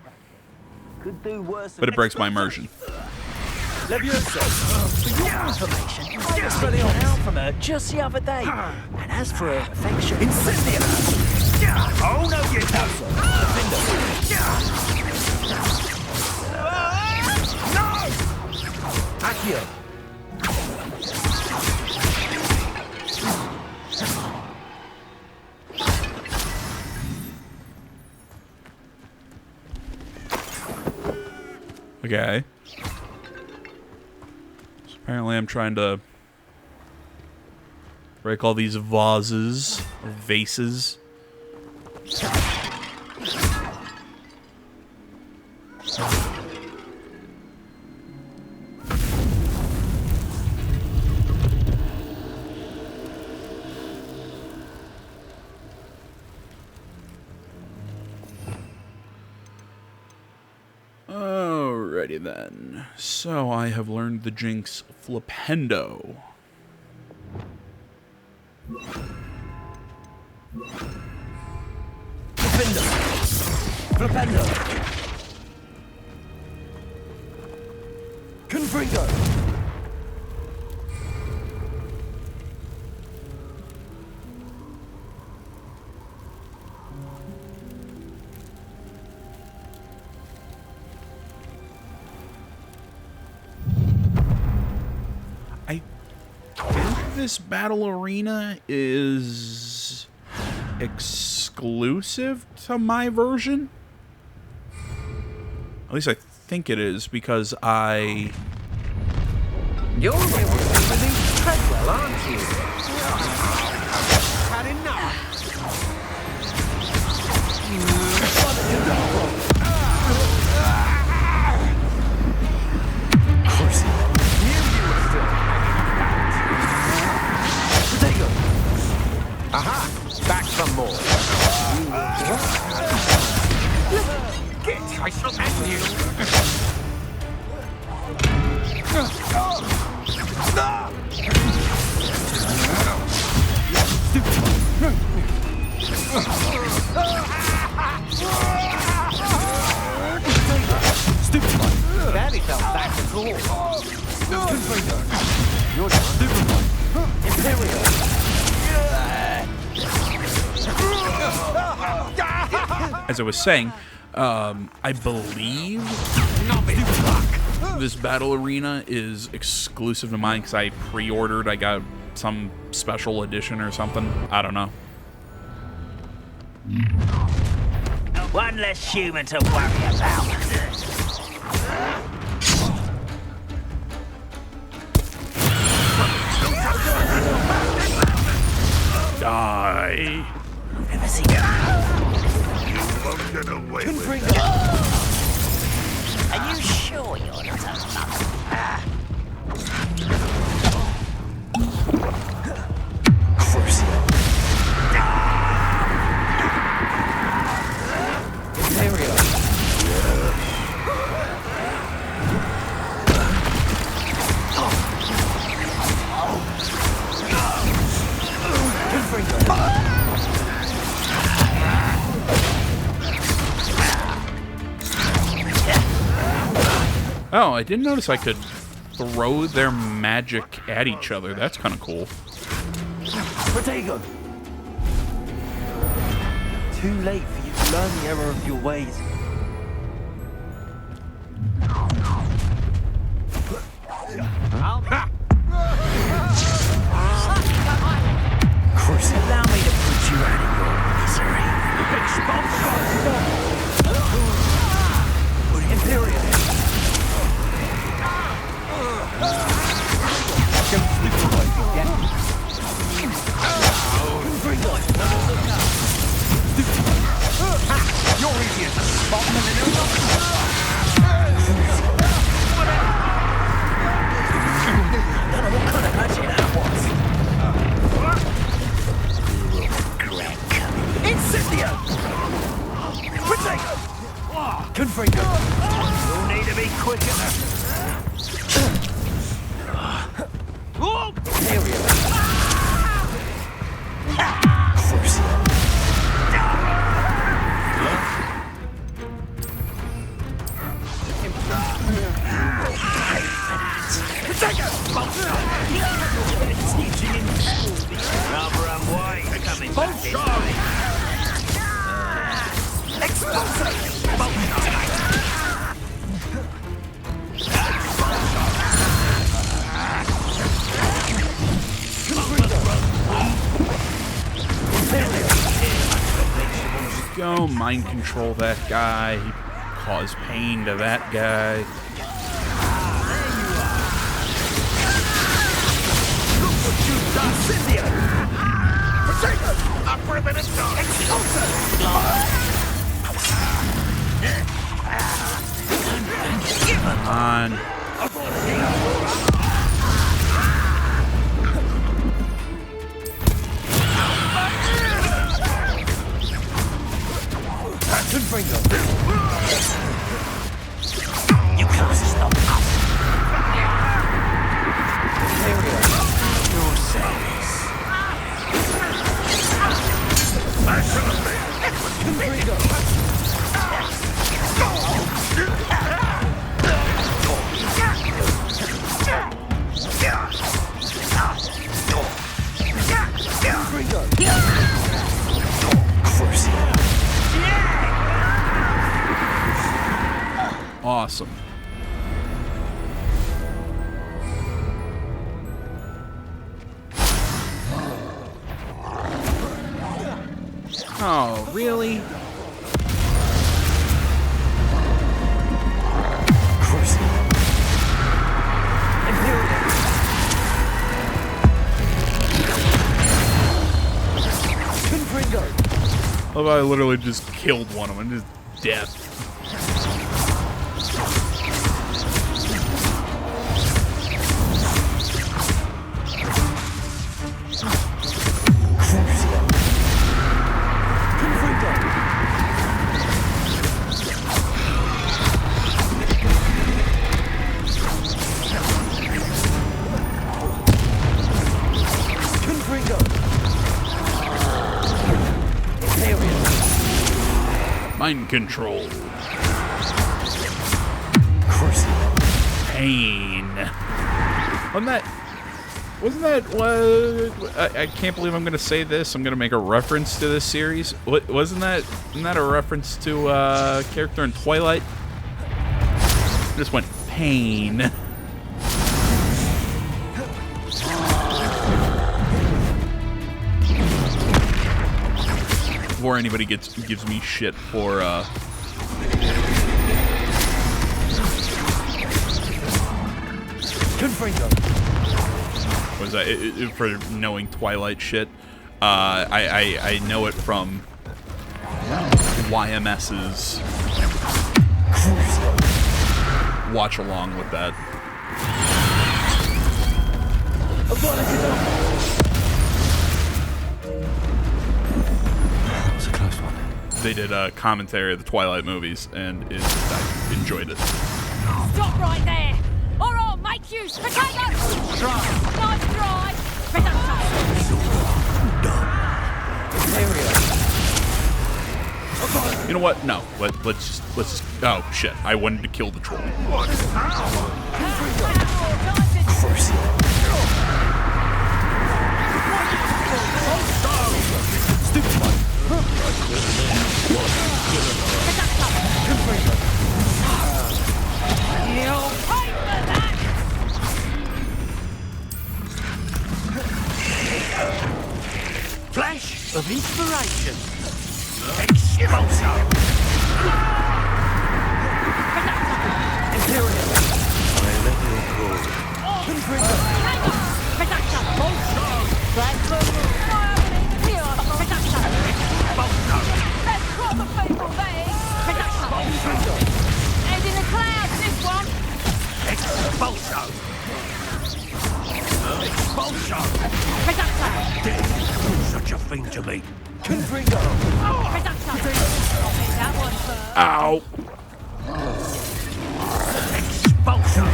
Could do worse. But it breaks my immersion. Leviosa. For your information, I was fully on out from her just the other day. And as for her affection, Incendia! Oh no, you don't! Defender. No! Accio. Okay. So apparently I'm trying to break all these vases, or vases. Alrighty then. So I have learned the Jinx Flipendo. Flipendo. Confringo. I think this battle arena is exclusive to my version. At least I think it is, because I... You're able to release Treadwell, aren't you? Had enough. Potato. Aha! Back some more. Get, I shall end you. Stupid one. Barely fell back at all. You're the stupid one. Imperial. As I was saying, I believe this battle arena is exclusive to mine because I pre-ordered. I got some special edition or something. I don't know. One less human to worry about. Die. Never seen it. Won't get away with it. Are you sure you're not a mother? Imperial. Oh, I didn't notice I could throw their magic at each other. That's kind of cool. Potato. Too late for you to learn the error of your ways. Chris, allow me to put you out of your misery. Imperial. You're easy as a spot. What kind of magic that was? Incendio! Potato! Confringo! You'll need to be quicker. Imperial. Rubber and white coming back this way. mind control that guy. He cause pain to that guy. Look what you've done, Cynthia! Protect us! Up for a minute, Expulsor! Come on. You can't stop us! Yourselves. Awesome. Oh, really? Oh, I literally just killed one of them. Just death. Mind control. Pain. Wasn't that what? I can't believe I'm going to say this. I'm going to make a reference to this series. Isn't that a reference to a character in Twilight? Just went pain. Before anybody gives me shit for was that for knowing Twilight shit? I know it from YMS's watch along with that. They did a commentary of the Twilight movies, and I enjoyed it. Stop right there, or I'll make you potatoes! Dry. Nice dry. You know what? No. Let's just. Oh shit! I wanted to kill the troll. Stupid one. Flash of inspiration. Expulsor. Imperial. I let you go. Confringo. And in the clouds, this one. Expulsor. Expulsor. Did such a thing to me. Confringo. That one first. Ow. Expulsor.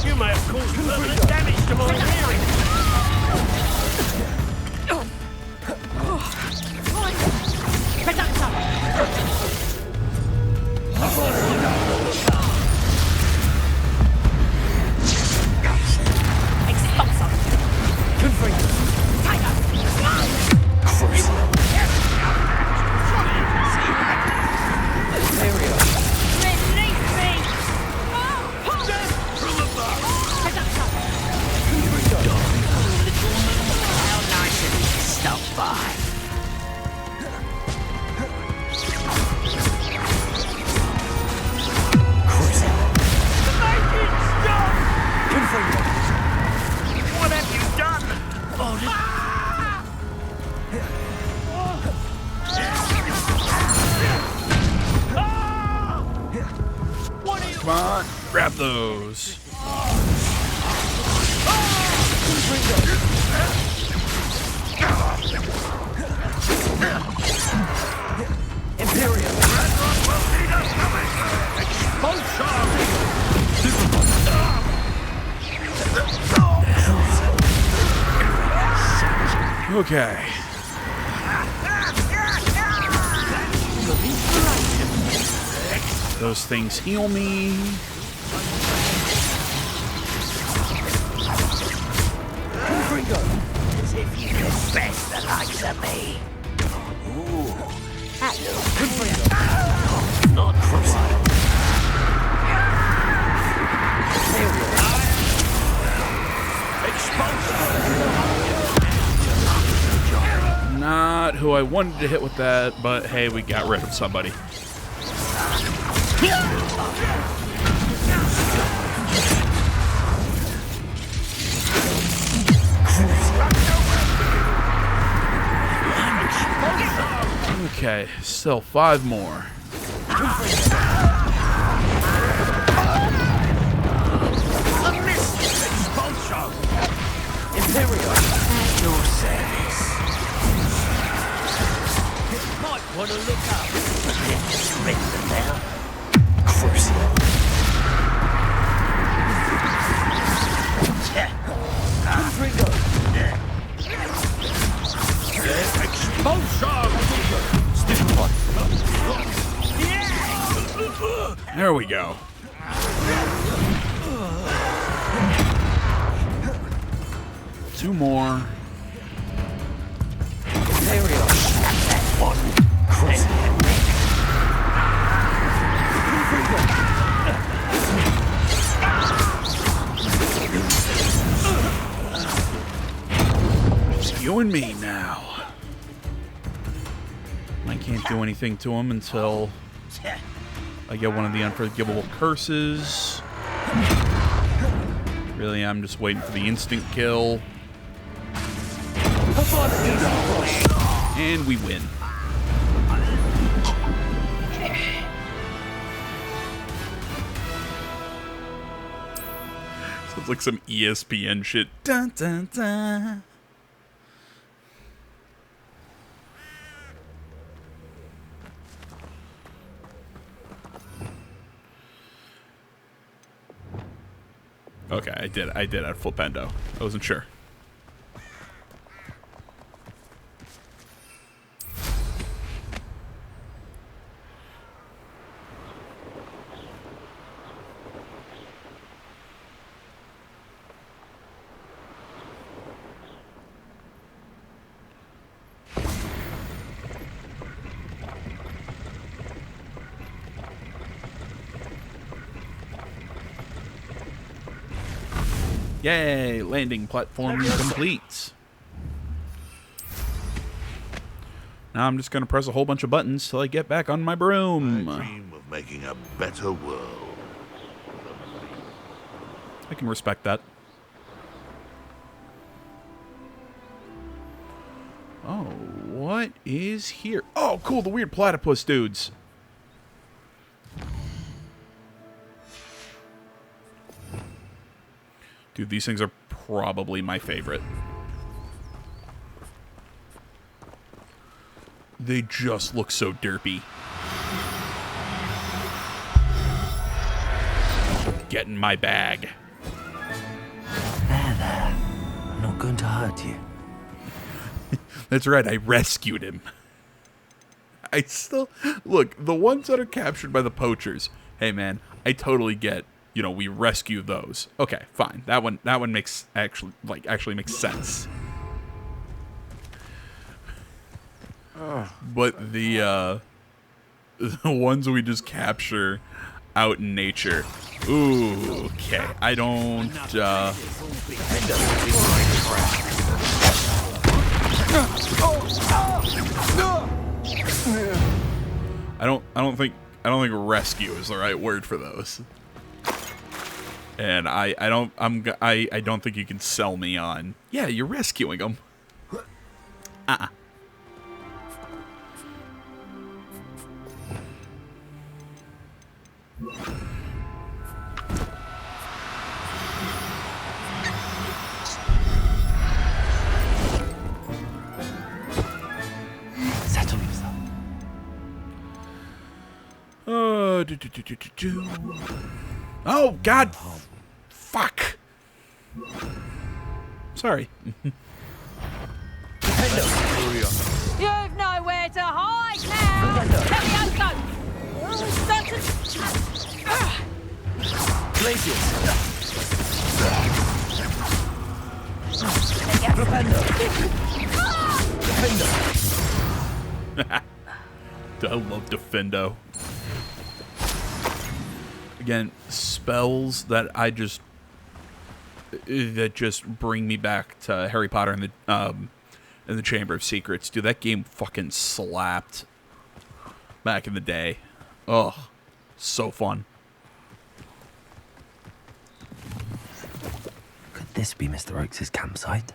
You may have caused permanent damage to my hearing. Confringo. Grab those. Imperial. Okay. Those things heal me. As if you could best the likes of me. Ooh. Hello. Not crucial. Not who I wanted to hit with that, but hey, we got rid of somebody. Okay, still 5 more. Imperial. At your service. Might want to look up. Strengthen now. Crucial. There we go. Two more. Imperial. That one. It's you and me now. I can't do anything to him until I get one of the unforgivable curses. Really, I'm just waiting for the instant kill. And we win. Sounds like some ESPN shit. Dun, dun, dun. Okay, I did at Flipendo. I wasn't sure. Yay! Landing platform complete. Now I'm just gonna press a whole bunch of buttons till I get back on my broom. I dream of making a better world. I can respect that. Oh, what is here? Oh, cool, the weird platypus dudes. Dude, these things are probably my favorite. They just look so derpy. Get in my bag. There. I'm not going to hurt you. That's right, I rescued him. I still... Look, the ones that are captured by the poachers, hey man, I totally get, you know, we rescue those. Okay, fine. That one makes actually makes sense. But the ones we just capture out in nature. Ooh, okay. I don't think rescue is the right word for those. And I don't think you can sell me on, yeah, you're rescuing them. Oh, God. Fuck. Sorry. You've nowhere to hide now! Let me go! Places. I love Defendo. Again, spells that just bring me back to Harry Potter and the Chamber of Secrets. Dude, that game fucking slapped back in the day. Oh, so fun. Could this be Mr. Oakes' campsite?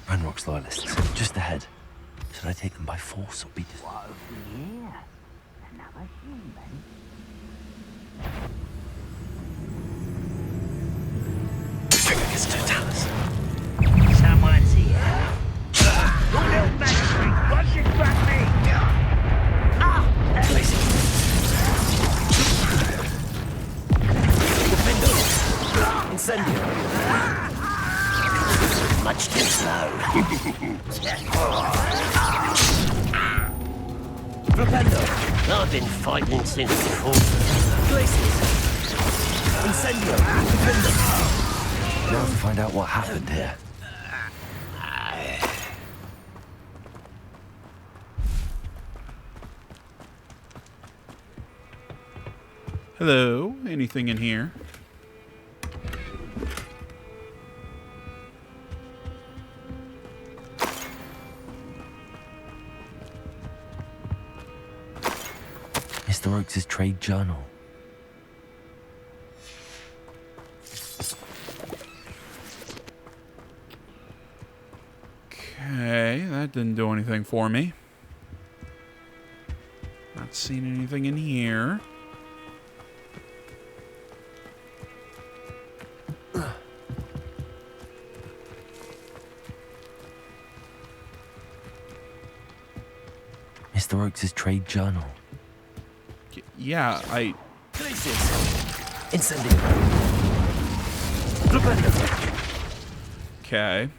Ranrock's loyalists, just ahead. Should I take them by force or be dis- Someone's here. Little magic, watch it back me. Incendio. Much too slow. Propendo. I've been fighting since before. Places. Incendio. Propendo. Now to find out what happened here. Hello, anything in here? Mr. Oakes' trade journal. Okay, that didn't do anything for me. Not seeing anything in here. Mr. Oakes' trade journal. Yeah, Places. Incendio. Propendo. Okay.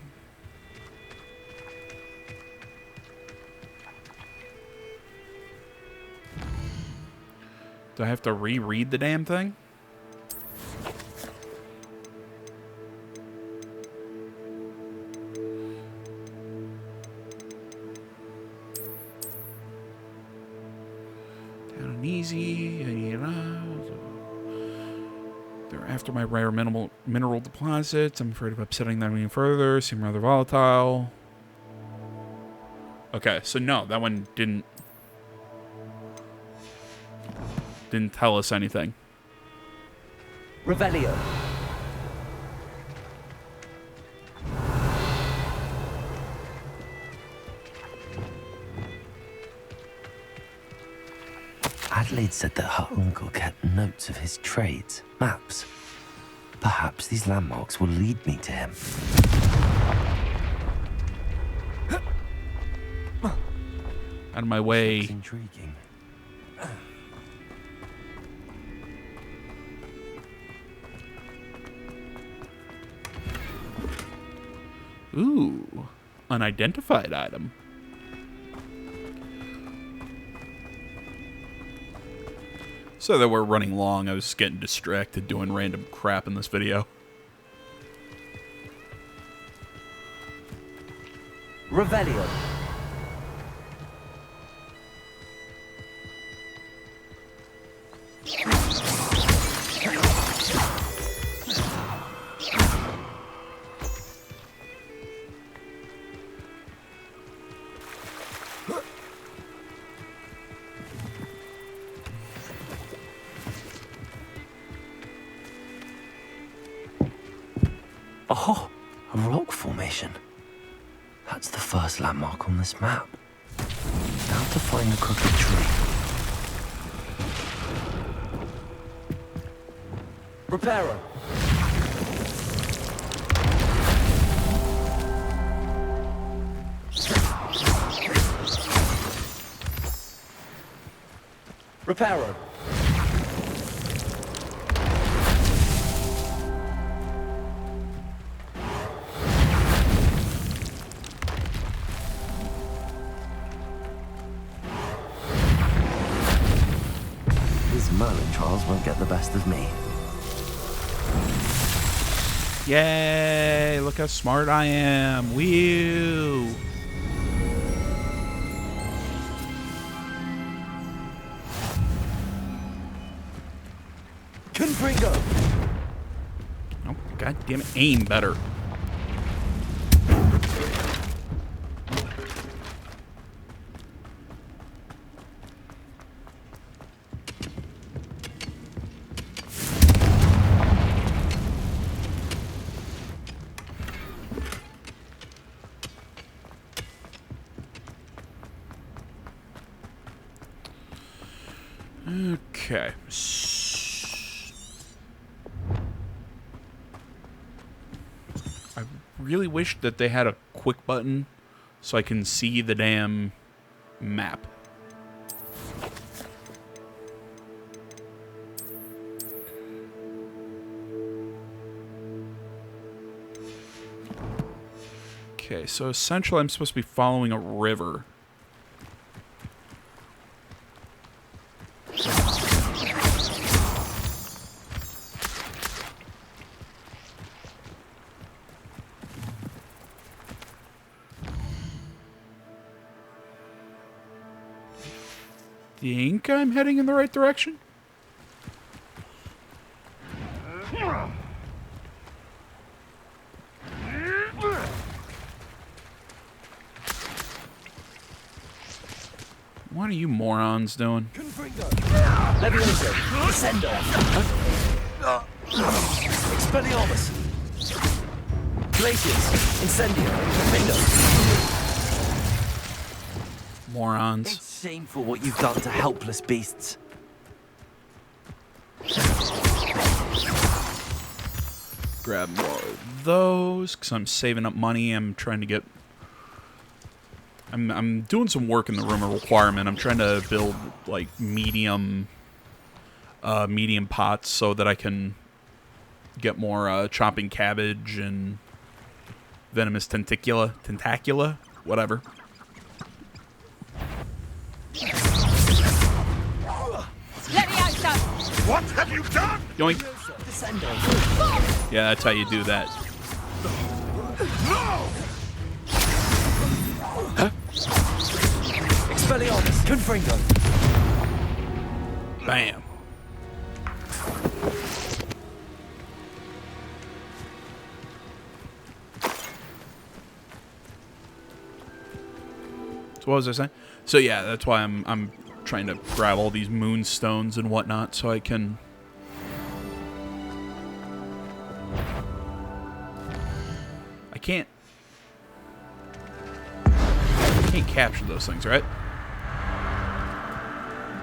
Do I have to reread the damn thing? Down and easy. They're after my rare mineral deposits. I'm afraid of upsetting them any further. Seem rather volatile. Okay, so no, that one didn't tell us anything. Revelio. Adelaide said that her uncle kept notes of his trades, maps. Perhaps these landmarks will lead me to him. Out of my way. It's intriguing. Ooh, unidentified item. So that we're running long, I was getting distracted doing random crap in this video. Revelio. Oh, a rock formation. That's the first landmark on this map. Now to find the crooked tree. Reparo. Reparo. His Merlin trials won't get the best of me. Yay! Look how smart I am. Woo! Confringo. Oh, god damn it. Aim better. Okay. I really wish that they had a quick button so I can see the damn map. Okay, so essentially I'm supposed to be following a river. Think I'm heading in the right direction? What are you morons doing? Levioso. Descendo. Expelliarmus. Glacius. Incendio. Findo. Morons. It's shameful what you've done to helpless beasts. Grab more of those because I'm saving up money. I'm trying to get. I'm doing some work in the room of requirement. I'm trying to build like medium pots so that I can get more chopping cabbage and venomous tentacula, whatever. What have you done? Yoink. Yeah, that's how you do that. No! Huh? Expelliarmus. Confringo. Bam. So what was I saying? So yeah, that's why I'm trying to grab all these moonstones and whatnot so I can. I can't capture those things, right?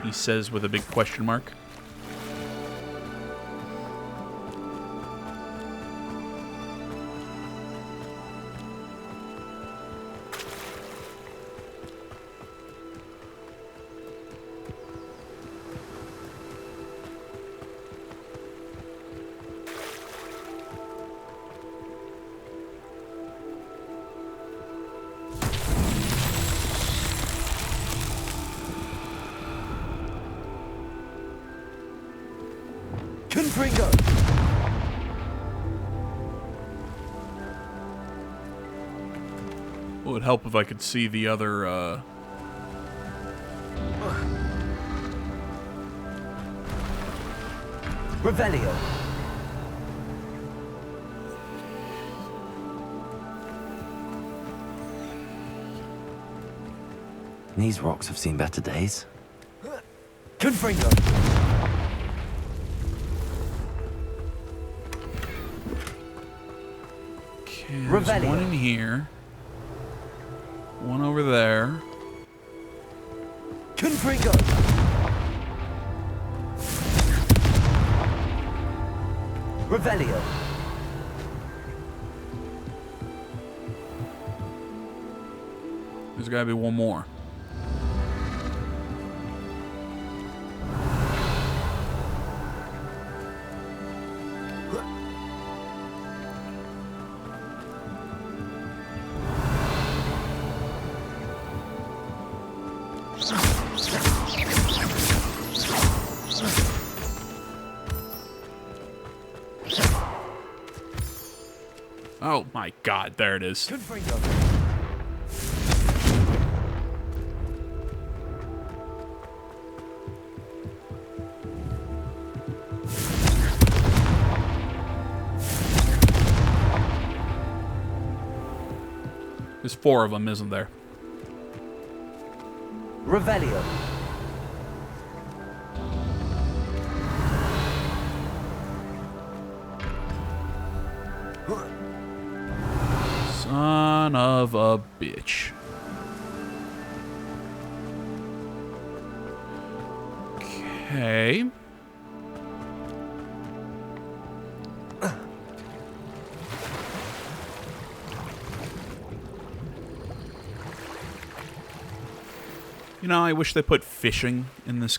He says with a big question mark. Confringo. It would help if I could see the other, Revelio. These rocks have seen better days. Confringo. Okay, there's one in here. One over there. Confringo. Revelio. There's gotta be one more. Oh my god, there it is. There's 4 of them, isn't there? Revelio. Son of a bitch. Okay. You know, I wish they put fishing in this.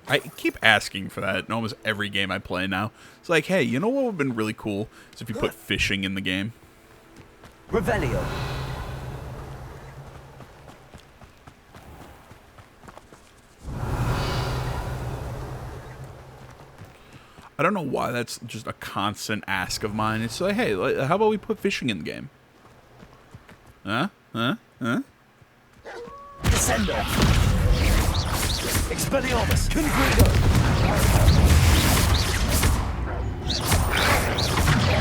I keep asking for that in almost every game I play now. It's like, hey, you know what would have been really cool is if you put fishing in the game. Revelio. I don't know why that's just a constant ask of mine. It's like, hey, how about we put fishing in the game? Huh? Descendo. Expelliarmus. Confringo.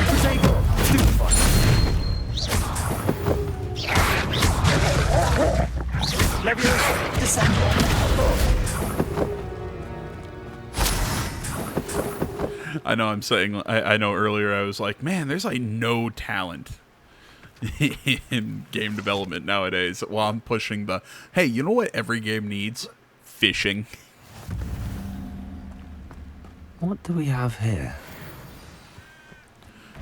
Protego. Stupefy. Leviosa. Descendo. I know I'm saying, I know earlier I was like, man, there's like no talent in game development nowadays. While I'm pushing the, hey, you know what every game needs? Fishing. What do we have here?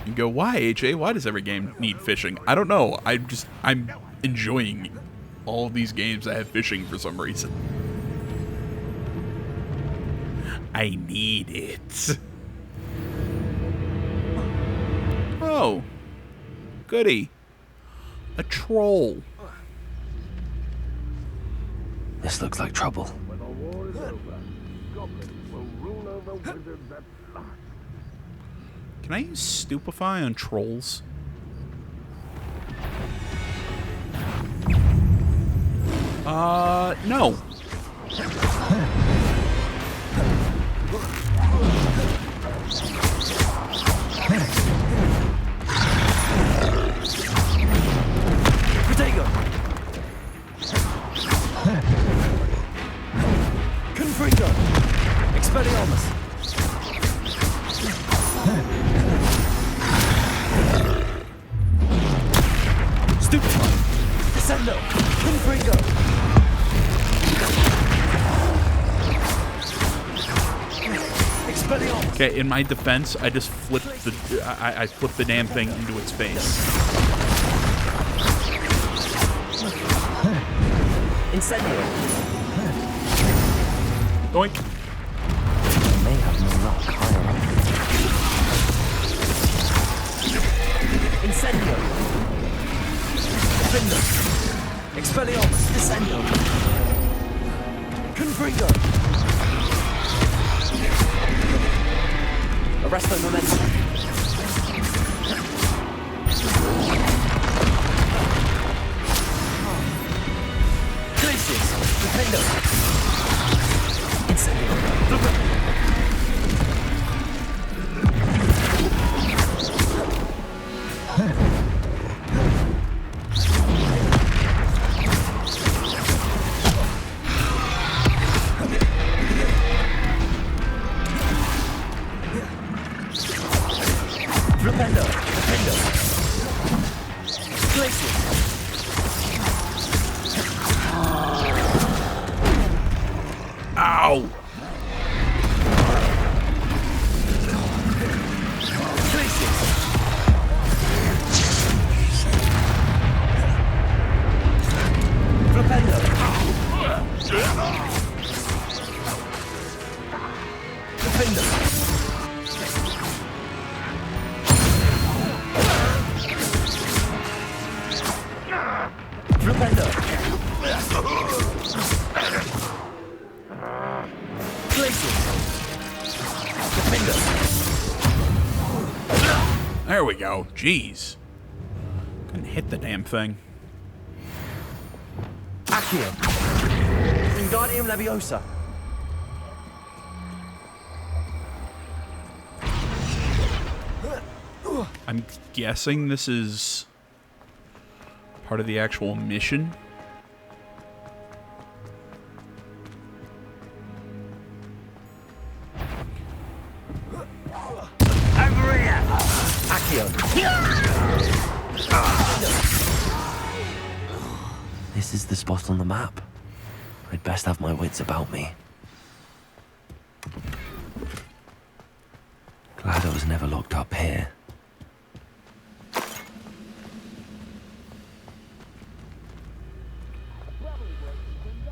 You go, why, AJ? Why does every game need fishing? I don't know. I'm enjoying all of these games that have fishing for some reason. I need it. Oh. Goody. A troll. This looks like trouble. When the war is over, goblins will rule over wizards at last. Can I use Stupefy on trolls? No. Protego. Confringo. Expelliarmus. Stupefy. Descendo. Confringo. Expelliarmus. Okay, in my defense, I just flipped the I flipped the damn thing into its face. Incendio. Doink. May have no luck higher up. Incendio. Defendo. Expelliarmus. Descendo. Confringo. Arresto momentum. Glacius. Defendo. Incendio. Flipendo. Defendo. Glacius. Ow! Glacius. Flipendo. Defendo. Flipendo. Glacius. Defendo. There we go. Jeez. hit the damn thing. Accio. Wingardium Leviosa. I'm guessing this is part of the actual mission. Over here. Accio. This is the spot on the map. I'd best have my wits about me. Glad I was never locked up here.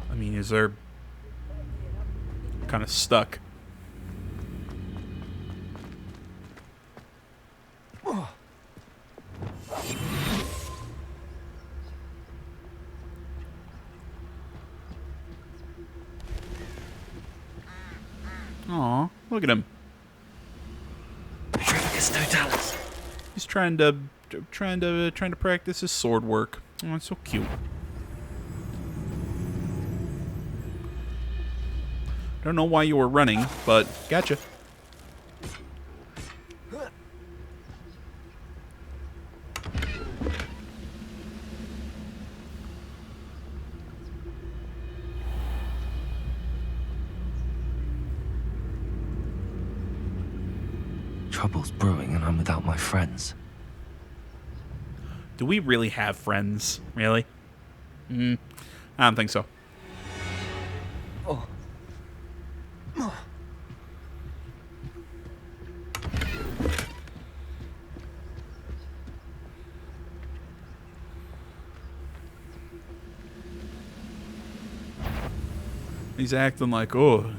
I mean, is there... kind of stuck. Aw, look at him. He's trying to practice his sword work. Oh, it's so cute. Don't know why you were running, but gotcha. Trouble's brewing and I'm without my friends. Do we really have friends? Really? I don't think so. He's acting like, oh,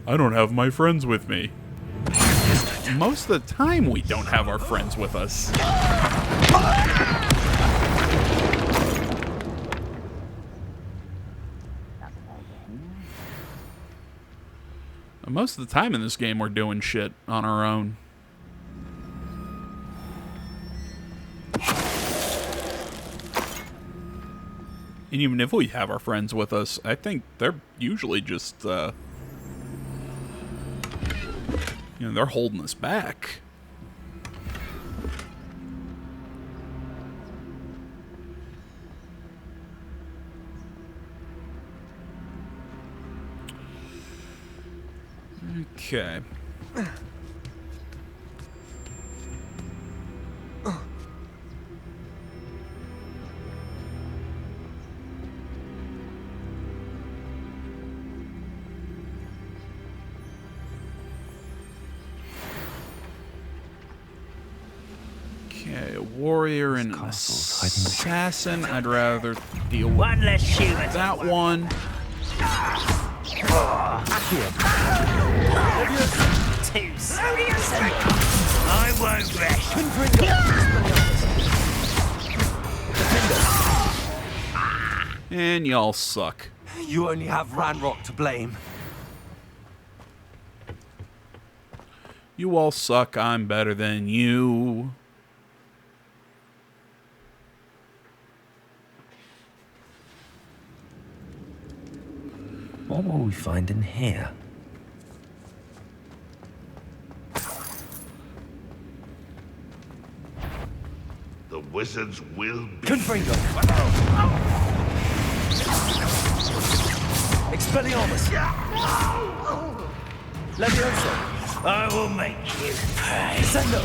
I don't have my friends with me. Most of the time we don't have our friends with us. Most of the time in this game we're doing shit on our own. And even if we have our friends with us, I think they're usually just, you know, they're holding us back. Okay. Okay, a warrior and an assassin. I'd rather deal with One less human. that one. Two seconds. I won't rest. And y'all suck. You only have Ranrock to blame. You all suck. I'm better than you. What will we find in here? The wizards will be... Confringo. Expelliarmus. Leviosa. I will make you pay. Sendo.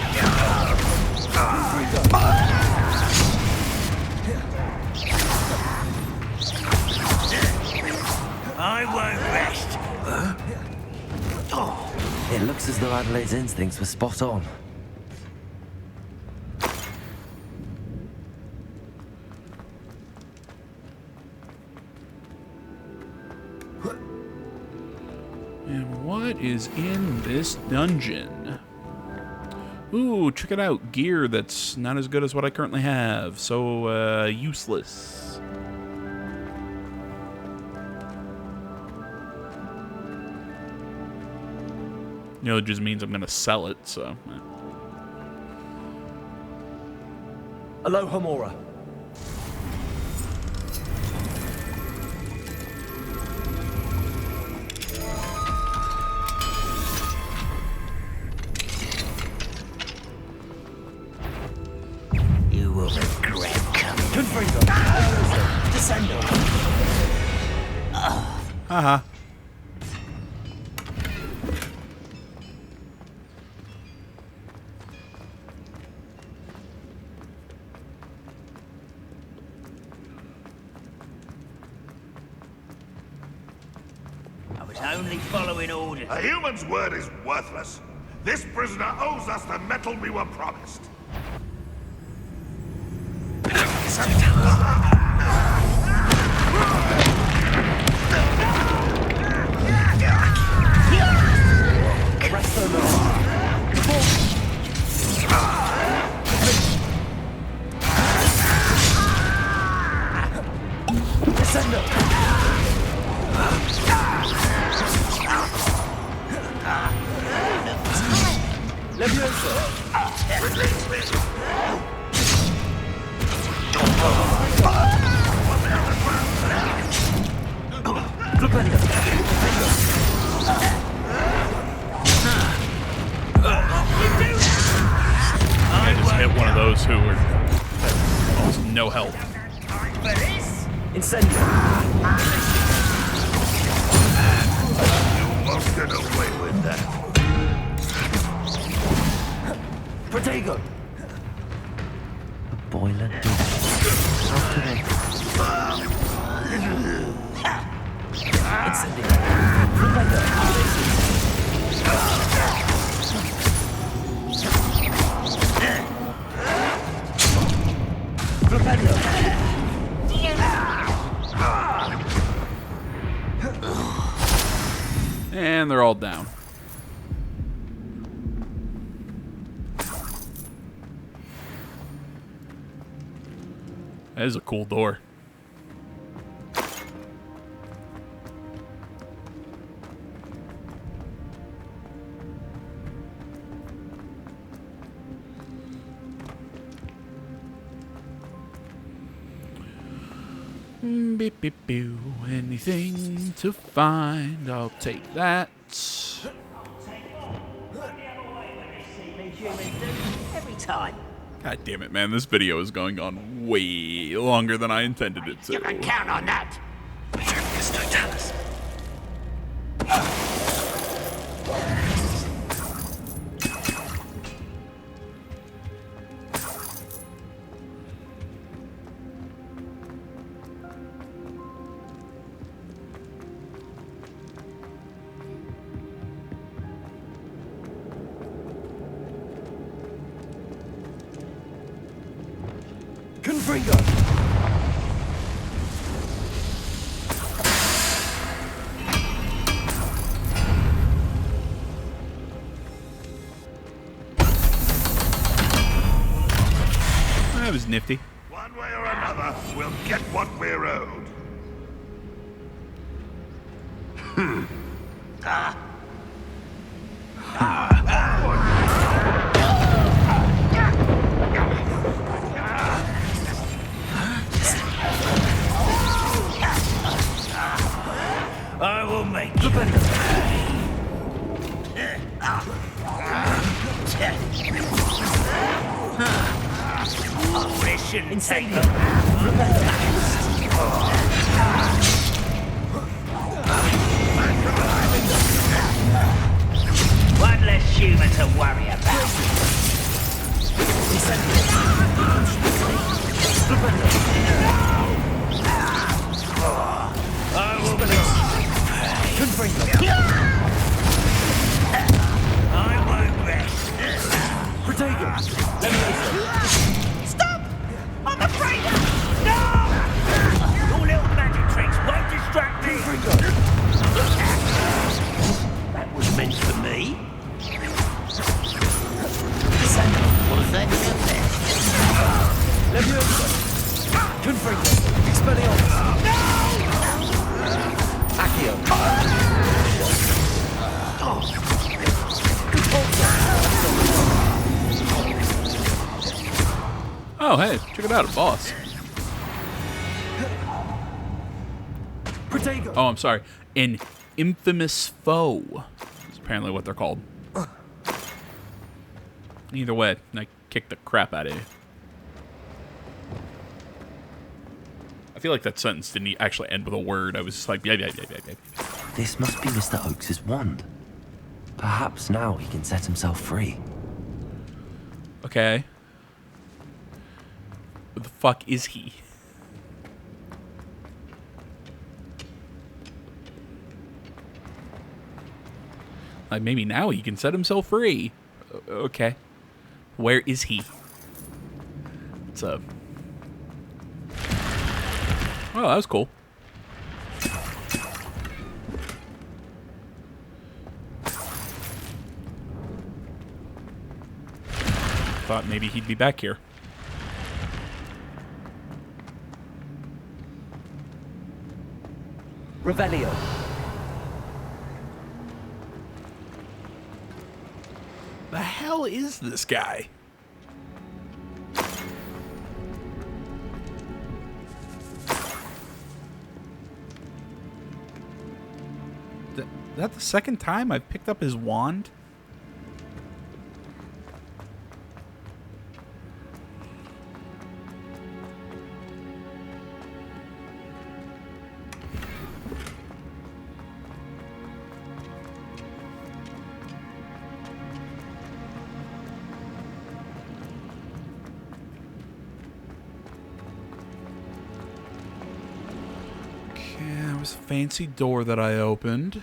I won't rest. It looks as though Adelaide's instincts were spot on. And what is in this dungeon? Ooh, check it out. Gear that's not as good as what I currently have. So, useless. You know, it just means I'm gonna sell it, so... Alohomora. Descendo. Haha. I was only following orders. A human's word is worthless. This prisoner owes us the metal we were promised. I just hit one of those who were almost no help. Incendio. You won't get away with that. Protego. The boiler door. How could I? Incendio. Protego. And they're all down. That is a cool door. Beep beep boo. Anything to find, I'll take that. Every time. God damn it, man. This video is going on way longer than I intended it to. You can count on that. Confringo. That was nifty. One way or another, we'll get what we're owed. I will make you. Oh, this shouldn't take long. One less human to worry about. I will I won't rest. Protego. Stop! I'm afraid! No! Your little magic tricks won't distract me! That was meant for me. What does that mean then? Leviosa. Confringo. Expelliarmus. Accio. Oh, hey, check it out, a boss. Protego. Oh, I'm sorry. An infamous foe is apparently what they're called. Either way, I kicked the crap out of you. feel like that sentence didn't actually end with a word. I was just like, yeah. This must be Mr. Oakes's wand. Perhaps now he can set himself free. Okay. What the fuck is he? Like, maybe now he can set himself free. Okay. Where is he? It's a... Oh, that was cool. Thought maybe he'd be back here. Revelio. The hell is this guy? Is that the second time I've picked up his wand? Fancy door that I opened.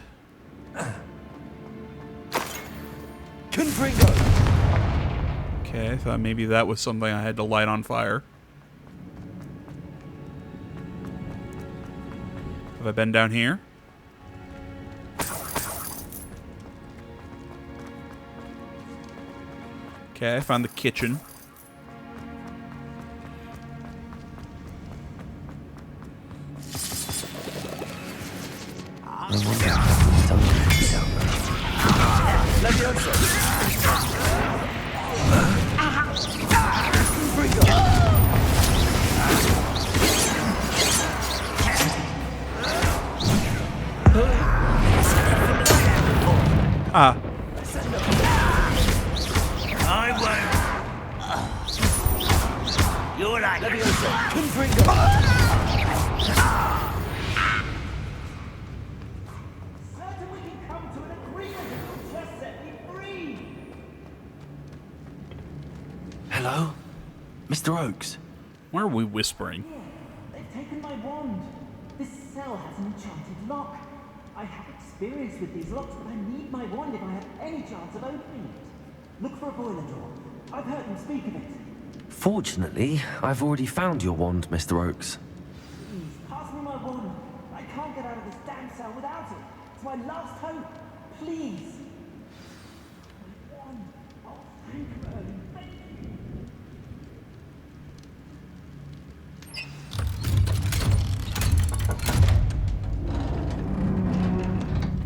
Confringo. Okay, I thought maybe that was something I had to light on fire. Have I been down here? Okay, I found the kitchen. Ah. I won't. You're like Hello? Mr. Oakes? Why are we whispering? They've taken my wand. This cell has an enchanted lock. I have experience with these locks, but I need my wand if I have any chance of opening it. Look for a boiler door. I've heard them speak of it. Fortunately, I've already found your wand, Mr. Oakes. Please, pass me my wand. I can't get out of this damn cell without it. It's my last hope. Please. My wand. Oh, thank you, Rowland. Thank you.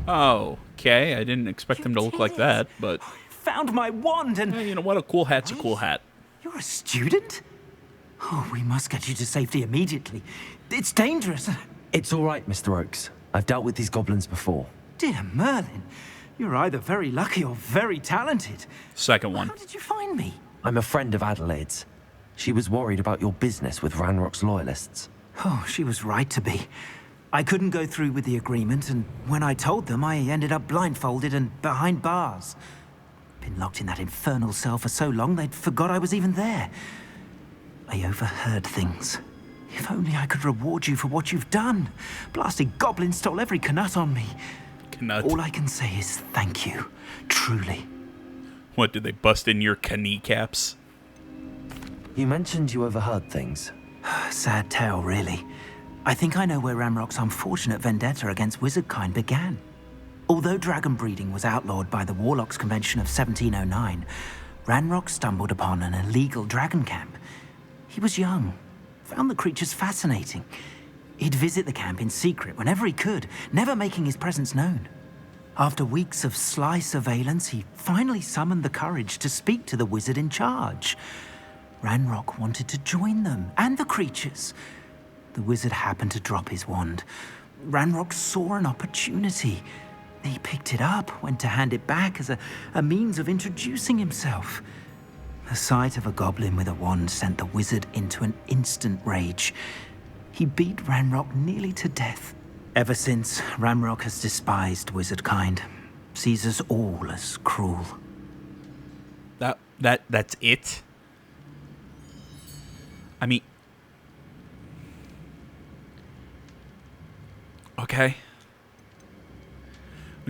Oh, okay. I didn't expect him to look like that, but... Found my wand and... You know what? A cool hat's a cool hat. You're a student? Oh, we must get you to safety immediately. It's dangerous. It's all right, Mr. Oakes. I've dealt with these goblins before. Dear Merlin, you're either very lucky or very talented. Second one. How did you find me? I'm a friend of Adelaide's. She was worried about your business with Ranrock's loyalists. Oh, she was right to be. I couldn't go through with the agreement, and when I told them, I ended up blindfolded and behind bars. Been locked in that infernal cell for so long, they'd forgot I was even there. I overheard things. If only I could reward you for what you've done. Blasted goblins stole every knut on me. Knut. All I can say is thank you, truly. What, did they bust in your kneecaps? You mentioned you overheard things. Sad tale, really. I think I know where Ranrock's unfortunate vendetta against wizardkind began. Although dragon breeding was outlawed by the Warlocks Convention of 1709, Ranrock stumbled upon an illegal dragon camp. He was young, found the creatures fascinating. He'd visit the camp in secret whenever he could, never making his presence known. After weeks of sly surveillance, he finally summoned the courage to speak to the wizard in charge. Ranrock wanted to join them, and the creatures. The wizard happened to drop his wand. Ranrock saw an opportunity. He picked it up, went to hand it back as a means of introducing himself. The sight of a goblin with a wand sent the wizard into an instant rage. He beat Ranrock nearly to death. Ever since, Ranrock has despised wizard kind. Sees us all as cruel. That's it? I mean... Okay.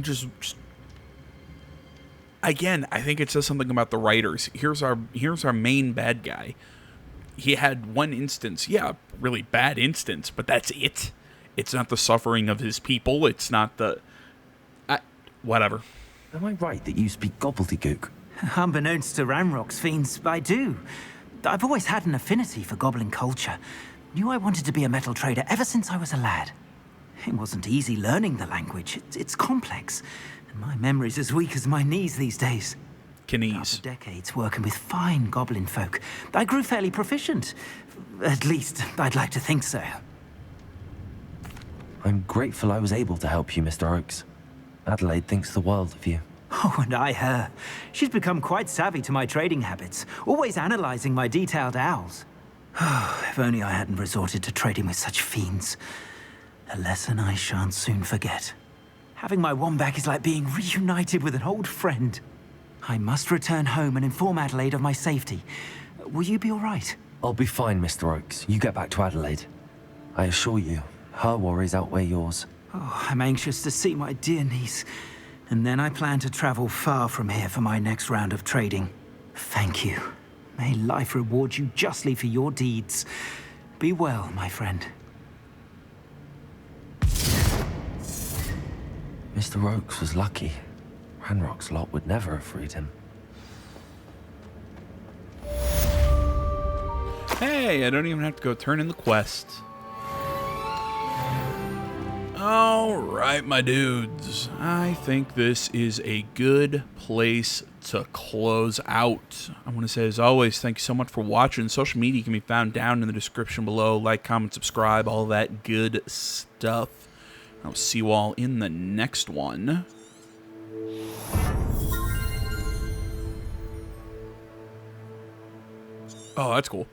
Just again, I think it says something about the writers. Here's our main bad guy. He had one instance, yeah, really bad instance, but that's it. It's not the suffering of his people. It's not the... whatever. Am I right that you speak gobbledygook? Unbeknownst to Ranrock's fiends, I do. I've always had an affinity for goblin culture. Knew I wanted to be a metal trader ever since I was a lad. It wasn't easy learning the language. It's complex. And my memory's as weak as my knees these days. After decades working with fine goblin folk, I grew fairly proficient. At least, I'd like to think so. I'm grateful I was able to help you, Mr. Oakes. Adelaide thinks the world of you. Oh, and I her. She's become quite savvy to my trading habits, always analyzing my detailed owls. If only I hadn't resorted to trading with such fiends. A lesson I shan't soon forget. Having my wand back is like being reunited with an old friend. I must return home and inform Adelaide of my safety. Will you be all right? I'll be fine, Mr. Oakes. You get back to Adelaide. I assure you, her worries outweigh yours. Oh, I'm anxious to see my dear niece. And then I plan to travel far from here for my next round of trading. Thank you. May life reward you justly for your deeds. Be well, my friend. Mr. Oakes was lucky. Ranrock's lot would never have freed him. Hey, I don't even have to go turn in the quest. Alright, my dudes. I think this is a good place to close out. I want to say, as always, thank you so much for watching. Social media can be found down in the description below. Like, comment, subscribe, all that good stuff. I'll see you all in the next one. Oh, that's cool.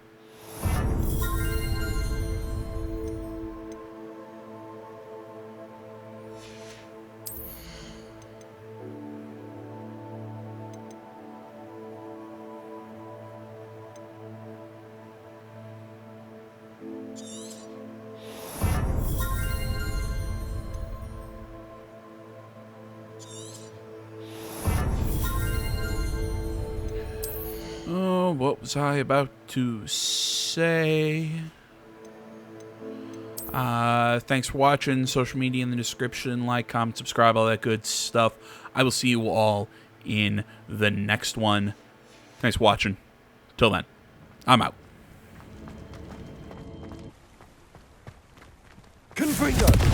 Oh, what was I about to say? Thanks for watching. Social media in the description. Like, comment, subscribe, all that good stuff. I will see you all in the next one. Thanks for watching. Till then, I'm out. Confringo!